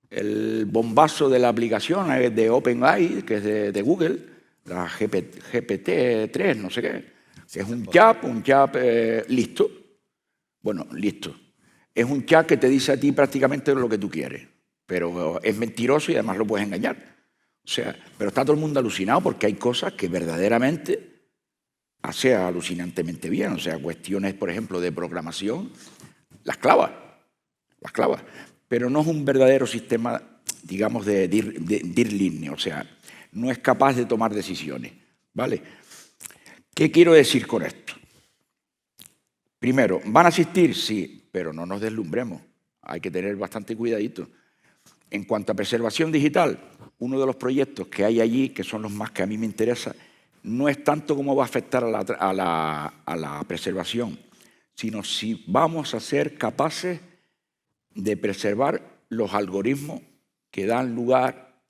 el bombazo de la aplicación de OpenAI, que es de Google, la GPT-3, no sé qué, que es un chat listo. Bueno, listo. Es un chat que te dice a ti prácticamente lo que tú quieres, pero es mentiroso y además lo puedes engañar. O sea, pero está todo el mundo alucinado porque hay cosas que verdaderamente hace alucinantemente bien. O sea, cuestiones, por ejemplo, de programación, las clavas. Pero no es un verdadero sistema, digamos, de deep learning, o sea, no es capaz de tomar decisiones, ¿vale? ¿Qué quiero decir con esto? Primero, ¿van a existir? Sí, pero no nos deslumbremos, hay que tener bastante cuidadito. En cuanto a preservación digital, uno de los proyectos que hay allí, que son los más que a mí me interesa, no es tanto cómo va a afectar a la preservación, sino si vamos a ser capaces de preservar los algoritmos que dan lugar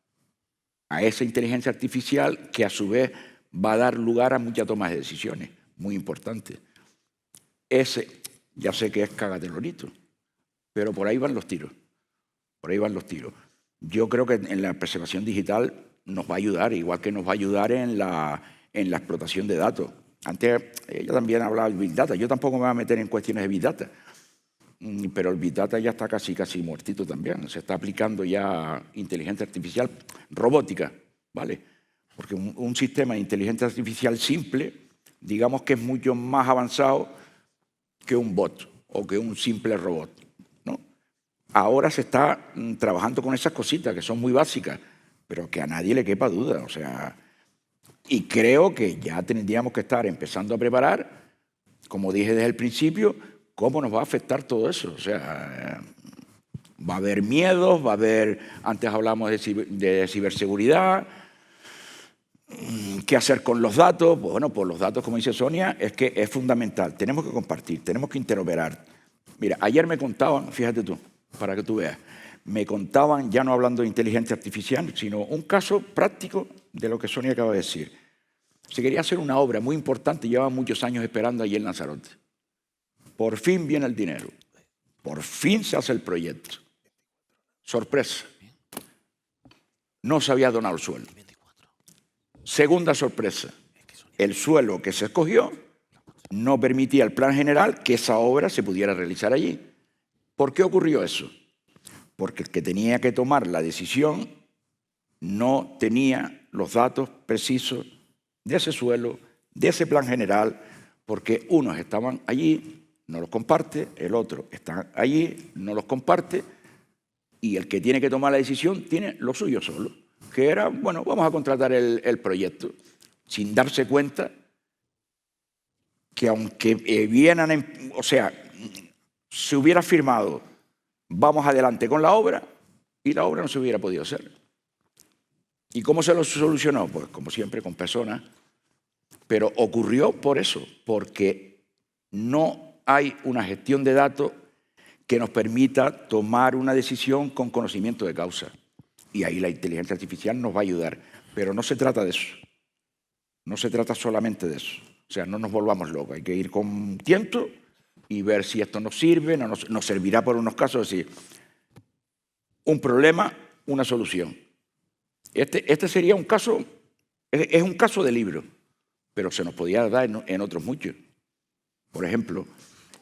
a esa inteligencia artificial que a su vez va a dar lugar a muchas tomas de decisiones, muy importantes. Ese, ya sé que es cagatelonito, pero por ahí van los tiros. Por ahí van los tiros. Yo creo que en la preservación digital nos va a ayudar, igual que nos va a ayudar en la explotación de datos. Antes ella también hablaba del Big Data. Yo tampoco me voy a meter en cuestiones de Big Data, pero el Big Data ya está casi muertito también. Se está aplicando ya inteligencia artificial, robótica, ¿vale? Porque un sistema de inteligencia artificial simple, digamos que es mucho más avanzado que un bot o que un simple robot, ¿no? Ahora se está trabajando con esas cositas que son muy básicas, pero que a nadie le quepa duda, o sea... Y creo que ya tendríamos que estar empezando a preparar, como dije desde el principio, cómo nos va a afectar todo eso. O sea, va a haber miedos, va a haber... Antes hablamos de ciberseguridad. ¿Qué hacer con los datos? Pues bueno, pues los datos, como dice Sonia, es que es fundamental. Tenemos que compartir, tenemos que interoperar. Mira, ayer me contaban, fíjate tú, para que tú veas, me contaban, ya no hablando de inteligencia artificial, sino un caso práctico de lo que Sonia acaba de decir. Se quería hacer una obra muy importante, llevaba muchos años esperando allí en Lanzarote. Por fin viene el dinero, por fin se hace el proyecto. Sorpresa, no se había donado el suelo. Segunda sorpresa, el suelo que se escogió no permitía el plan general que esa obra se pudiera realizar allí. ¿Por qué ocurrió eso? Porque el que tenía que tomar la decisión no tenía los datos precisos de ese suelo, de ese plan general, porque unos estaban allí, no los comparte, el otro está allí, no los comparte, y el que tiene que tomar la decisión tiene lo suyo solo, que era, bueno, vamos a contratar el proyecto, sin darse cuenta que aunque o sea, se hubiera firmado, vamos adelante con la obra, y la obra no se hubiera podido hacer. ¿Y cómo se lo solucionó? Pues como siempre, con personas. Pero ocurrió por eso, porque no hay una gestión de datos que nos permita tomar una decisión con conocimiento de causa. Y ahí la inteligencia artificial nos va a ayudar. Pero no se trata de eso. No se trata solamente de eso. O sea, no nos volvamos locos. Hay que ir con tiento y ver si esto nos sirve, no nos servirá por unos casos. Es decir, un problema, una solución. Este sería un caso, es un caso de libro, pero se nos podía dar en otros muchos. Por ejemplo,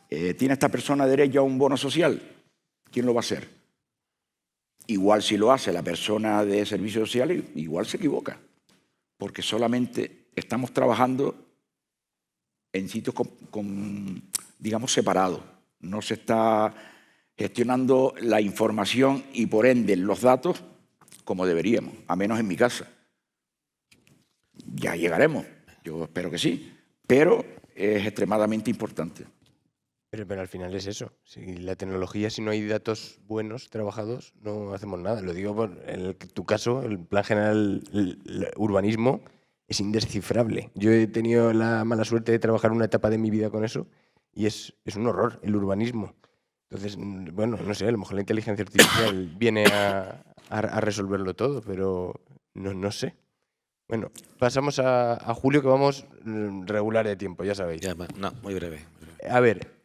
¿tiene esta persona derecho a un bono social? ¿Quién lo va a hacer? Igual si lo hace la persona de servicios sociales, igual se equivoca, porque solamente estamos trabajando en sitios digamos, separados. No se está gestionando la información y, por ende, los datos como deberíamos, a menos en mi casa. Ya llegaremos, yo espero que sí, pero es extremadamente importante.
Pero al final es eso. Si la tecnología, si no hay datos buenos trabajados, no hacemos nada. Lo digo por tu caso, el plan general el urbanismo es indescifrable. Yo he tenido la mala suerte de trabajar una etapa de mi vida con eso y es un horror el urbanismo. Entonces, bueno, no sé, a lo mejor la inteligencia artificial viene a resolverlo todo, pero no sé. Bueno, pasamos a Julio, que vamos regular de tiempo, ya sabéis.
Ya, no, muy breve.
A ver,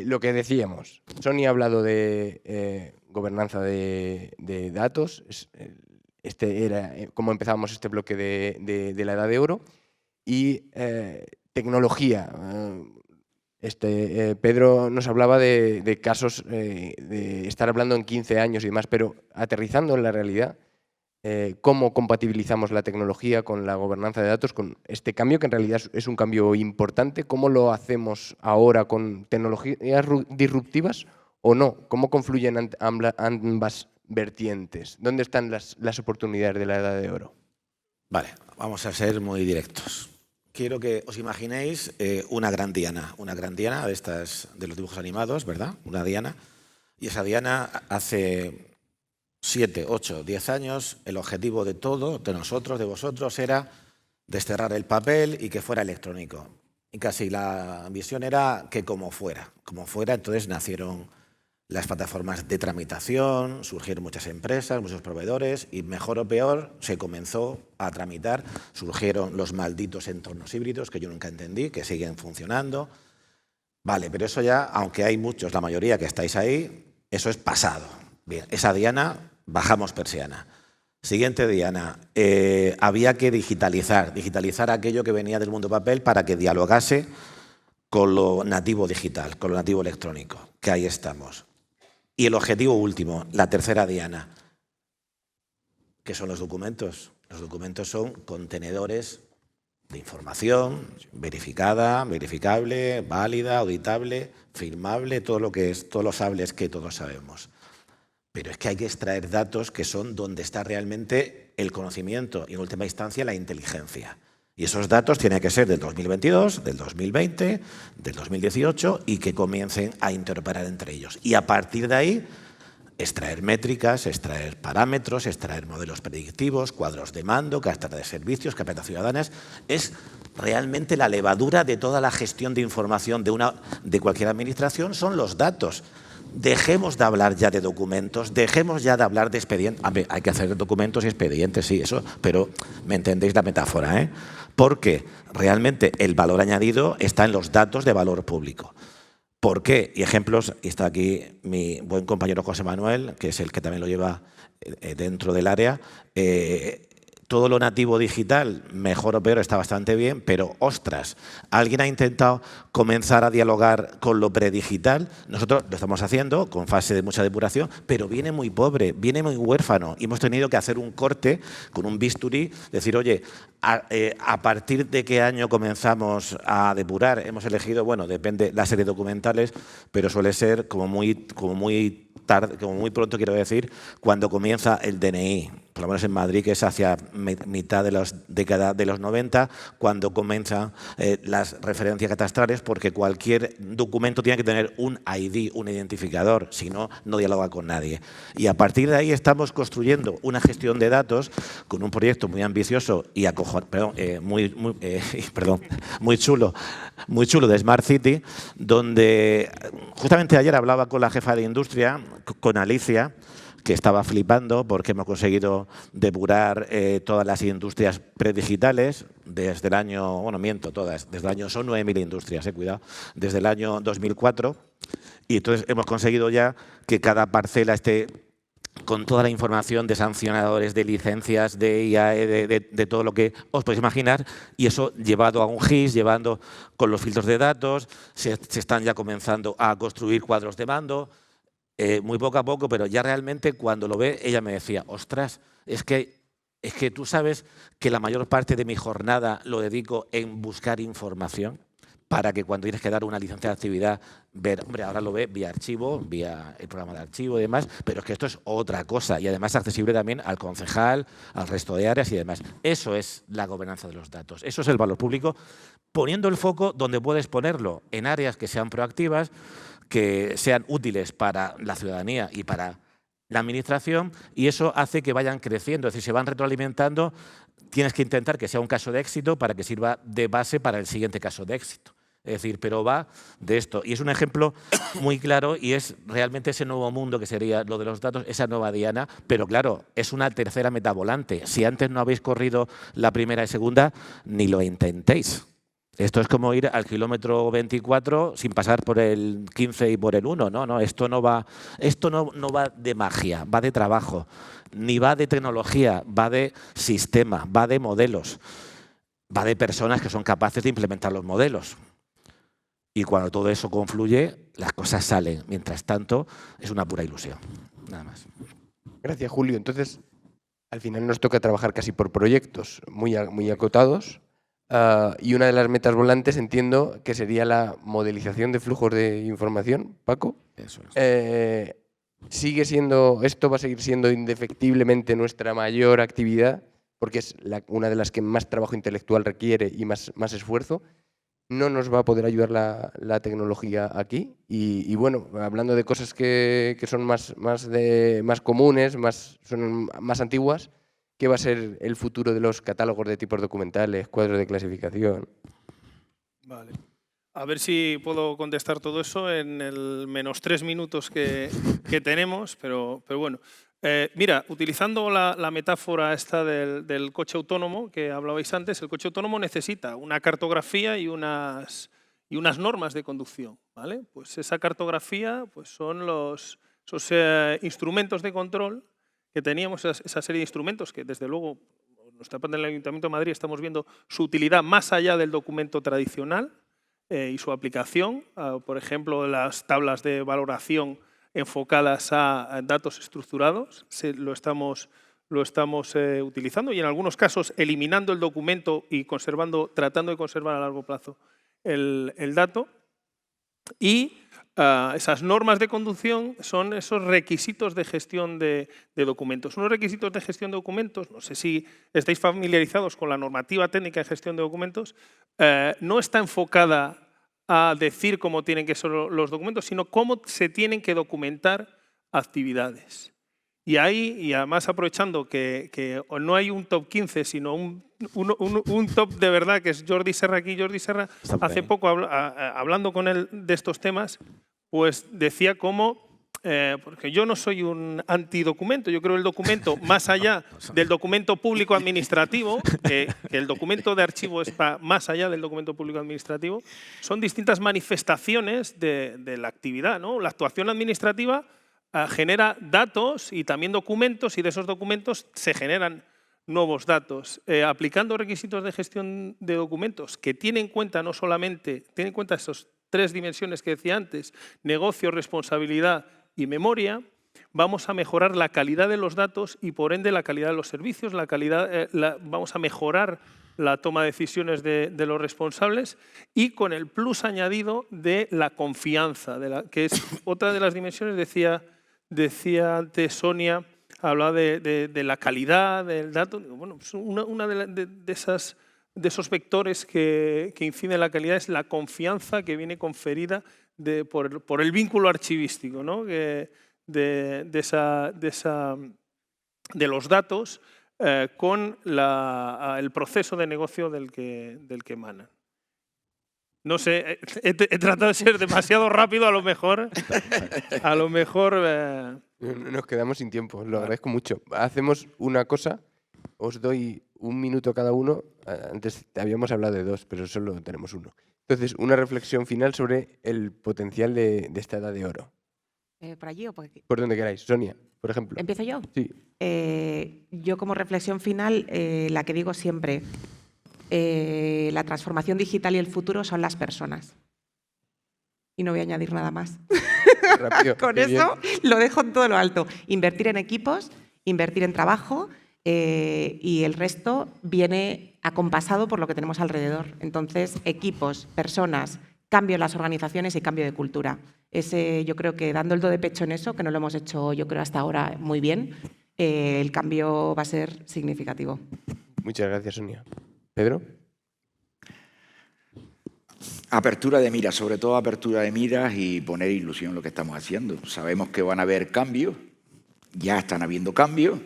lo que decíamos. Sonia ha hablado de gobernanza de datos. Este era cómo empezábamos este bloque de la Edad de Oro. Y tecnología. Pedro nos hablaba de casos de estar hablando en 15 años y demás, pero aterrizando en la realidad, cómo compatibilizamos la tecnología con la gobernanza de datos, con este cambio que en realidad es un cambio importante. ¿Cómo lo hacemos ahora con tecnologías disruptivas o no? ¿Cómo confluyen ambas vertientes? ¿Dónde están las oportunidades de la Edad de Oro?
Vale, vamos a ser muy directos. Quiero que os imaginéis una gran diana de estas de los dibujos animados, ¿verdad? Una diana. Y esa diana hace 7, 8, 10 años, el objetivo de todo, de nosotros, de vosotros, era desterrar el papel y que fuera electrónico. Y casi la visión era que como fuera, entonces nacieron las plataformas de tramitación, surgieron muchas empresas, muchos proveedores y mejor o peor se comenzó a tramitar, surgieron los malditos entornos híbridos que yo nunca entendí, que siguen funcionando. Vale, pero eso ya, aunque hay muchos, la mayoría que estáis ahí, eso es pasado. Bien, esa diana, bajamos persiana. Siguiente diana, había que digitalizar aquello que venía del mundo papel para que dialogase con lo nativo digital, con lo nativo electrónico, que ahí estamos. Y el objetivo último, la tercera diana, ¿qué son los documentos? Los documentos son contenedores de información verificada, verificable, válida, auditable, firmable, todo lo que es, todos los sables que todos sabemos. Pero es que hay que extraer datos que son donde está realmente el conocimiento y en última instancia la inteligencia. Y esos datos tienen que ser del 2022, del 2020, del 2018 y que comiencen a interoperar entre ellos. Y a partir de ahí, extraer métricas, extraer parámetros, extraer modelos predictivos, cuadros de mando, cartera de servicios, carpetas ciudadanas. Es realmente la levadura de toda la gestión de información de cualquier administración, son los datos. Dejemos de hablar ya de documentos, dejemos ya de hablar de expedientes. Hay que hacer documentos y expedientes, sí, eso, pero me entendéis la metáfora, ¿eh? Porque realmente el valor añadido está en los datos de valor público. ¿Por qué? Y ejemplos, y está aquí mi buen compañero José Manuel, que es el que también lo lleva dentro del área. Todo lo nativo digital, mejor o peor, está bastante bien, pero ostras, alguien ha intentado comenzar a dialogar con lo predigital. Nosotros lo estamos haciendo con fase de mucha depuración, pero viene muy pobre, viene muy huérfano y hemos tenido que hacer un corte con un bisturí, decir, oye, a partir de qué año comenzamos a depurar. Hemos elegido, bueno, depende la serie de documentales, pero suele ser como muy tarde, como muy pronto, quiero decir, cuando comienza el DNI. Por lo menos en Madrid, que es hacia mitad de la década de los 90, cuando comienzan las referencias catastrales, porque cualquier documento tiene que tener un ID, un identificador, si no, no dialoga con nadie. Y a partir de ahí estamos construyendo una gestión de datos con un proyecto muy ambicioso y muy chulo de Smart City, donde justamente ayer hablaba con la jefa de industria, con Alicia, que estaba flipando porque hemos conseguido depurar todas las industrias predigitales desde el año, bueno, miento, todas, desde el año, son 9.000 industrias, cuidado, desde el año 2004. Y entonces hemos conseguido ya que cada parcela esté con toda la información de sancionadores, de licencias, de IAE, de todo lo que os podéis imaginar, y eso llevado a un GIS, llevando con los filtros de datos, se están ya comenzando a construir cuadros de mando. Muy poco a poco, pero ya realmente cuando lo ve, ella me decía, ostras, es que tú sabes que la mayor parte de mi jornada lo dedico en buscar información para que cuando tienes que dar una licencia de actividad, ver, hombre, ahora lo ve vía archivo, vía el programa de archivo y demás, pero es que esto es otra cosa y además accesible también al concejal, al resto de áreas y demás. Eso es la gobernanza de los datos, eso es el valor público, poniendo el foco donde puedes ponerlo, en áreas que sean proactivas, que sean útiles para la ciudadanía y para la administración, y eso hace que vayan creciendo, es decir, se van retroalimentando. Tienes que intentar que sea un caso de éxito para que sirva de base para el siguiente caso de éxito. Es decir, pero va de esto. Y es un ejemplo muy claro y es realmente ese nuevo mundo que sería lo de los datos, esa nueva diana, pero claro, es una tercera metavolante. Si antes no habéis corrido la primera y segunda, ni lo intentéis. Esto es como ir al kilómetro 24 sin pasar por el 15 y por el 1. No, esto no va de magia, va de trabajo, ni va de tecnología, va de sistema, va de modelos, va de personas que son capaces de implementar los modelos. Y cuando todo eso confluye, las cosas salen. Mientras tanto, es una pura ilusión. Nada más.
Gracias, Julio. Entonces, al final nos toca trabajar casi por proyectos muy acotados. Y una de las metas volantes entiendo que sería la modelización de flujos de información. Paco,
eso es.
esto va a seguir siendo indefectiblemente nuestra mayor actividad, porque es una de las que más trabajo intelectual requiere y más esfuerzo. No nos va a poder ayudar la tecnología aquí. Y bueno, hablando de cosas que son más comunes, son más antiguas, ¿qué va a ser el futuro de los catálogos de tipos documentales, cuadros de clasificación?
Vale. A ver si puedo contestar todo eso en el menos 3 minutos que tenemos, pero bueno. Mira, utilizando la metáfora esta del coche autónomo que hablabais antes, el coche autónomo necesita una cartografía y unas normas de conducción, ¿vale? Pues esa cartografía pues son esos instrumentos de control que teníamos, esa serie de instrumentos que desde luego en nuestra parte del Ayuntamiento de Madrid estamos viendo su utilidad más allá del documento tradicional y su aplicación, por ejemplo, las tablas de valoración enfocadas a datos estructurados, lo estamos utilizando y en algunos casos eliminando el documento y tratando de conservar a largo plazo el dato. Y esas normas de conducción son esos requisitos de gestión de documentos. Unos requisitos de gestión de documentos, no sé si estáis familiarizados con la normativa técnica de gestión de documentos, no está enfocada a decir cómo tienen que ser los documentos, sino cómo se tienen que documentar actividades. Y ahí, y además aprovechando que no hay un top 15, sino un top de verdad, que es Jordi Serra aquí. Jordi Serra, hace poco, hablando con él de estos temas, pues decía cómo, porque yo no soy un antidocumento, yo creo que el documento, más allá del documento público administrativo, que el documento de archivo está más allá del documento público administrativo, son distintas manifestaciones de la actividad, ¿no? La actuación administrativa genera datos y también documentos, y de esos documentos se generan nuevos datos. Aplicando requisitos de gestión de documentos que tienen en cuenta no solamente, tienen en cuenta esas 3 dimensiones que decía antes, negocio, responsabilidad y memoria, vamos a mejorar la calidad de los datos y por ende la calidad de los servicios, vamos a mejorar la toma de decisiones de los responsables y con el plus añadido de la confianza, que es otra de las dimensiones, decía antes Sonia, hablaba de la calidad del dato. Bueno, pues una de esos vectores que inciden en la calidad es la confianza que viene conferida por el vínculo archivístico, ¿no? de los datos con el proceso de negocio del que emanan. No sé, he tratado de ser demasiado rápido, a lo mejor.
Nos quedamos sin tiempo, lo agradezco mucho. Hacemos una cosa, os doy 1 minuto cada uno. Antes habíamos hablado de 2, pero solo tenemos 1. Entonces, una reflexión final sobre el potencial de esta edad de oro.
¿Por allí o por aquí?
Por donde queráis. Sonia, por ejemplo.
¿Empiezo yo?
Sí.
Yo como reflexión final, la que digo siempre, la transformación digital y el futuro son las personas. Y no voy a añadir nada más.
Rápido,
Con eso lo dejo en todo lo alto. Invertir en equipos, invertir en trabajo y el resto viene acompasado por lo que tenemos alrededor. Entonces, equipos, personas, cambio en las organizaciones y cambio de cultura. Yo creo que dando el do de pecho en eso, que no lo hemos hecho yo creo hasta ahora muy bien, el cambio va a ser significativo.
Muchas gracias, Sonia. ¿Pedro?
Apertura de miras, sobre todo apertura de miras y poner ilusión en lo que estamos haciendo. Sabemos que van a haber cambios, ya están habiendo cambios,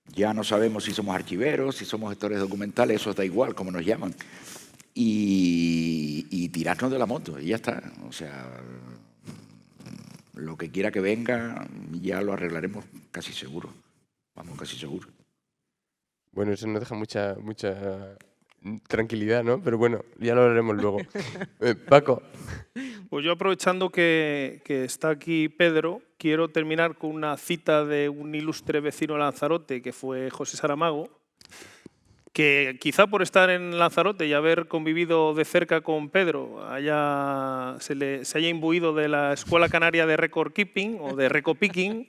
ya no sabemos si somos archiveros, si somos gestores documentales, eso da igual, como nos llaman. Y tirarnos de la moto, y ya está. O sea, lo que quiera que venga, ya lo arreglaremos casi seguro. Vamos, casi seguro.
Bueno, eso nos deja mucha tranquilidad, ¿no? Pero bueno, ya lo hablaremos luego. Paco.
Pues yo, aprovechando que está aquí Pedro, quiero terminar con una cita de un ilustre vecino de Lanzarote, que fue José Saramago, que quizá por estar en Lanzarote y haber convivido de cerca con Pedro se haya imbuido de la Escuela Canaria de Record Keeping o de Recopicking,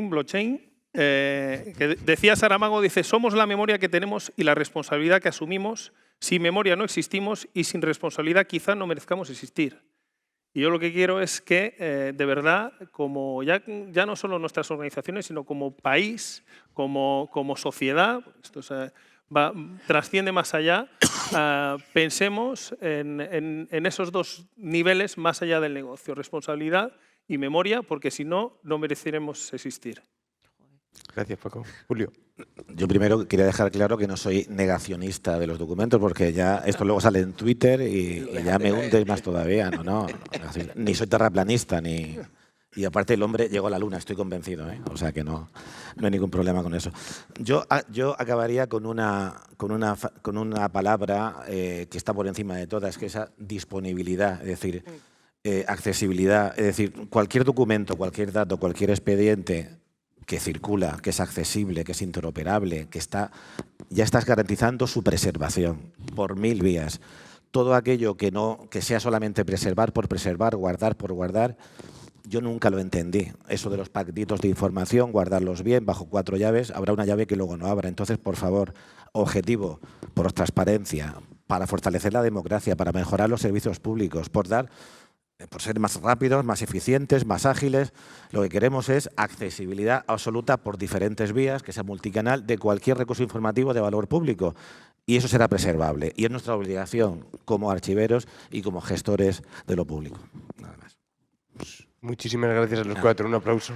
blockchain, que decía Saramago, dice: somos la memoria que tenemos y la responsabilidad que asumimos. Sin memoria no existimos y sin responsabilidad quizá no merezcamos existir. Y yo lo que quiero es que, de verdad, como ya no solo nuestras organizaciones, sino como país, como sociedad, esto trasciende más allá, pensemos en esos 2 niveles más allá del negocio, responsabilidad y memoria, porque si no, no mereceremos existir.
Gracias, Paco. Julio.
Yo primero quería dejar claro que no soy negacionista de los documentos, porque ya esto luego sale en Twitter y ya me hunde más todavía. No, ni soy terraplanista, ni... Y aparte el hombre llegó a la luna, estoy convencido, ¿eh? O sea que no hay ningún problema con eso. Yo acabaría con una palabra que está por encima de todas, que es esa disponibilidad, es decir, accesibilidad. Es decir, cualquier documento, cualquier dato, cualquier expediente que circula, que es accesible, que es interoperable, ya estás garantizando su preservación por 1000 vías. Todo aquello que sea solamente preservar por preservar, guardar por guardar, yo nunca lo entendí. Eso de los paquetitos de información, guardarlos bien, bajo 4 llaves, habrá una llave que luego no abra. Entonces, por favor, objetivo, por transparencia, para fortalecer la democracia, para mejorar los servicios públicos, por ser más rápidos, más eficientes, más ágiles. Lo que queremos es accesibilidad absoluta por diferentes vías, que sea multicanal, de cualquier recurso informativo de valor público. Y eso será preservable. Y es nuestra obligación como archiveros y como gestores de lo público. Nada más.
Muchísimas gracias a los 4. Un aplauso.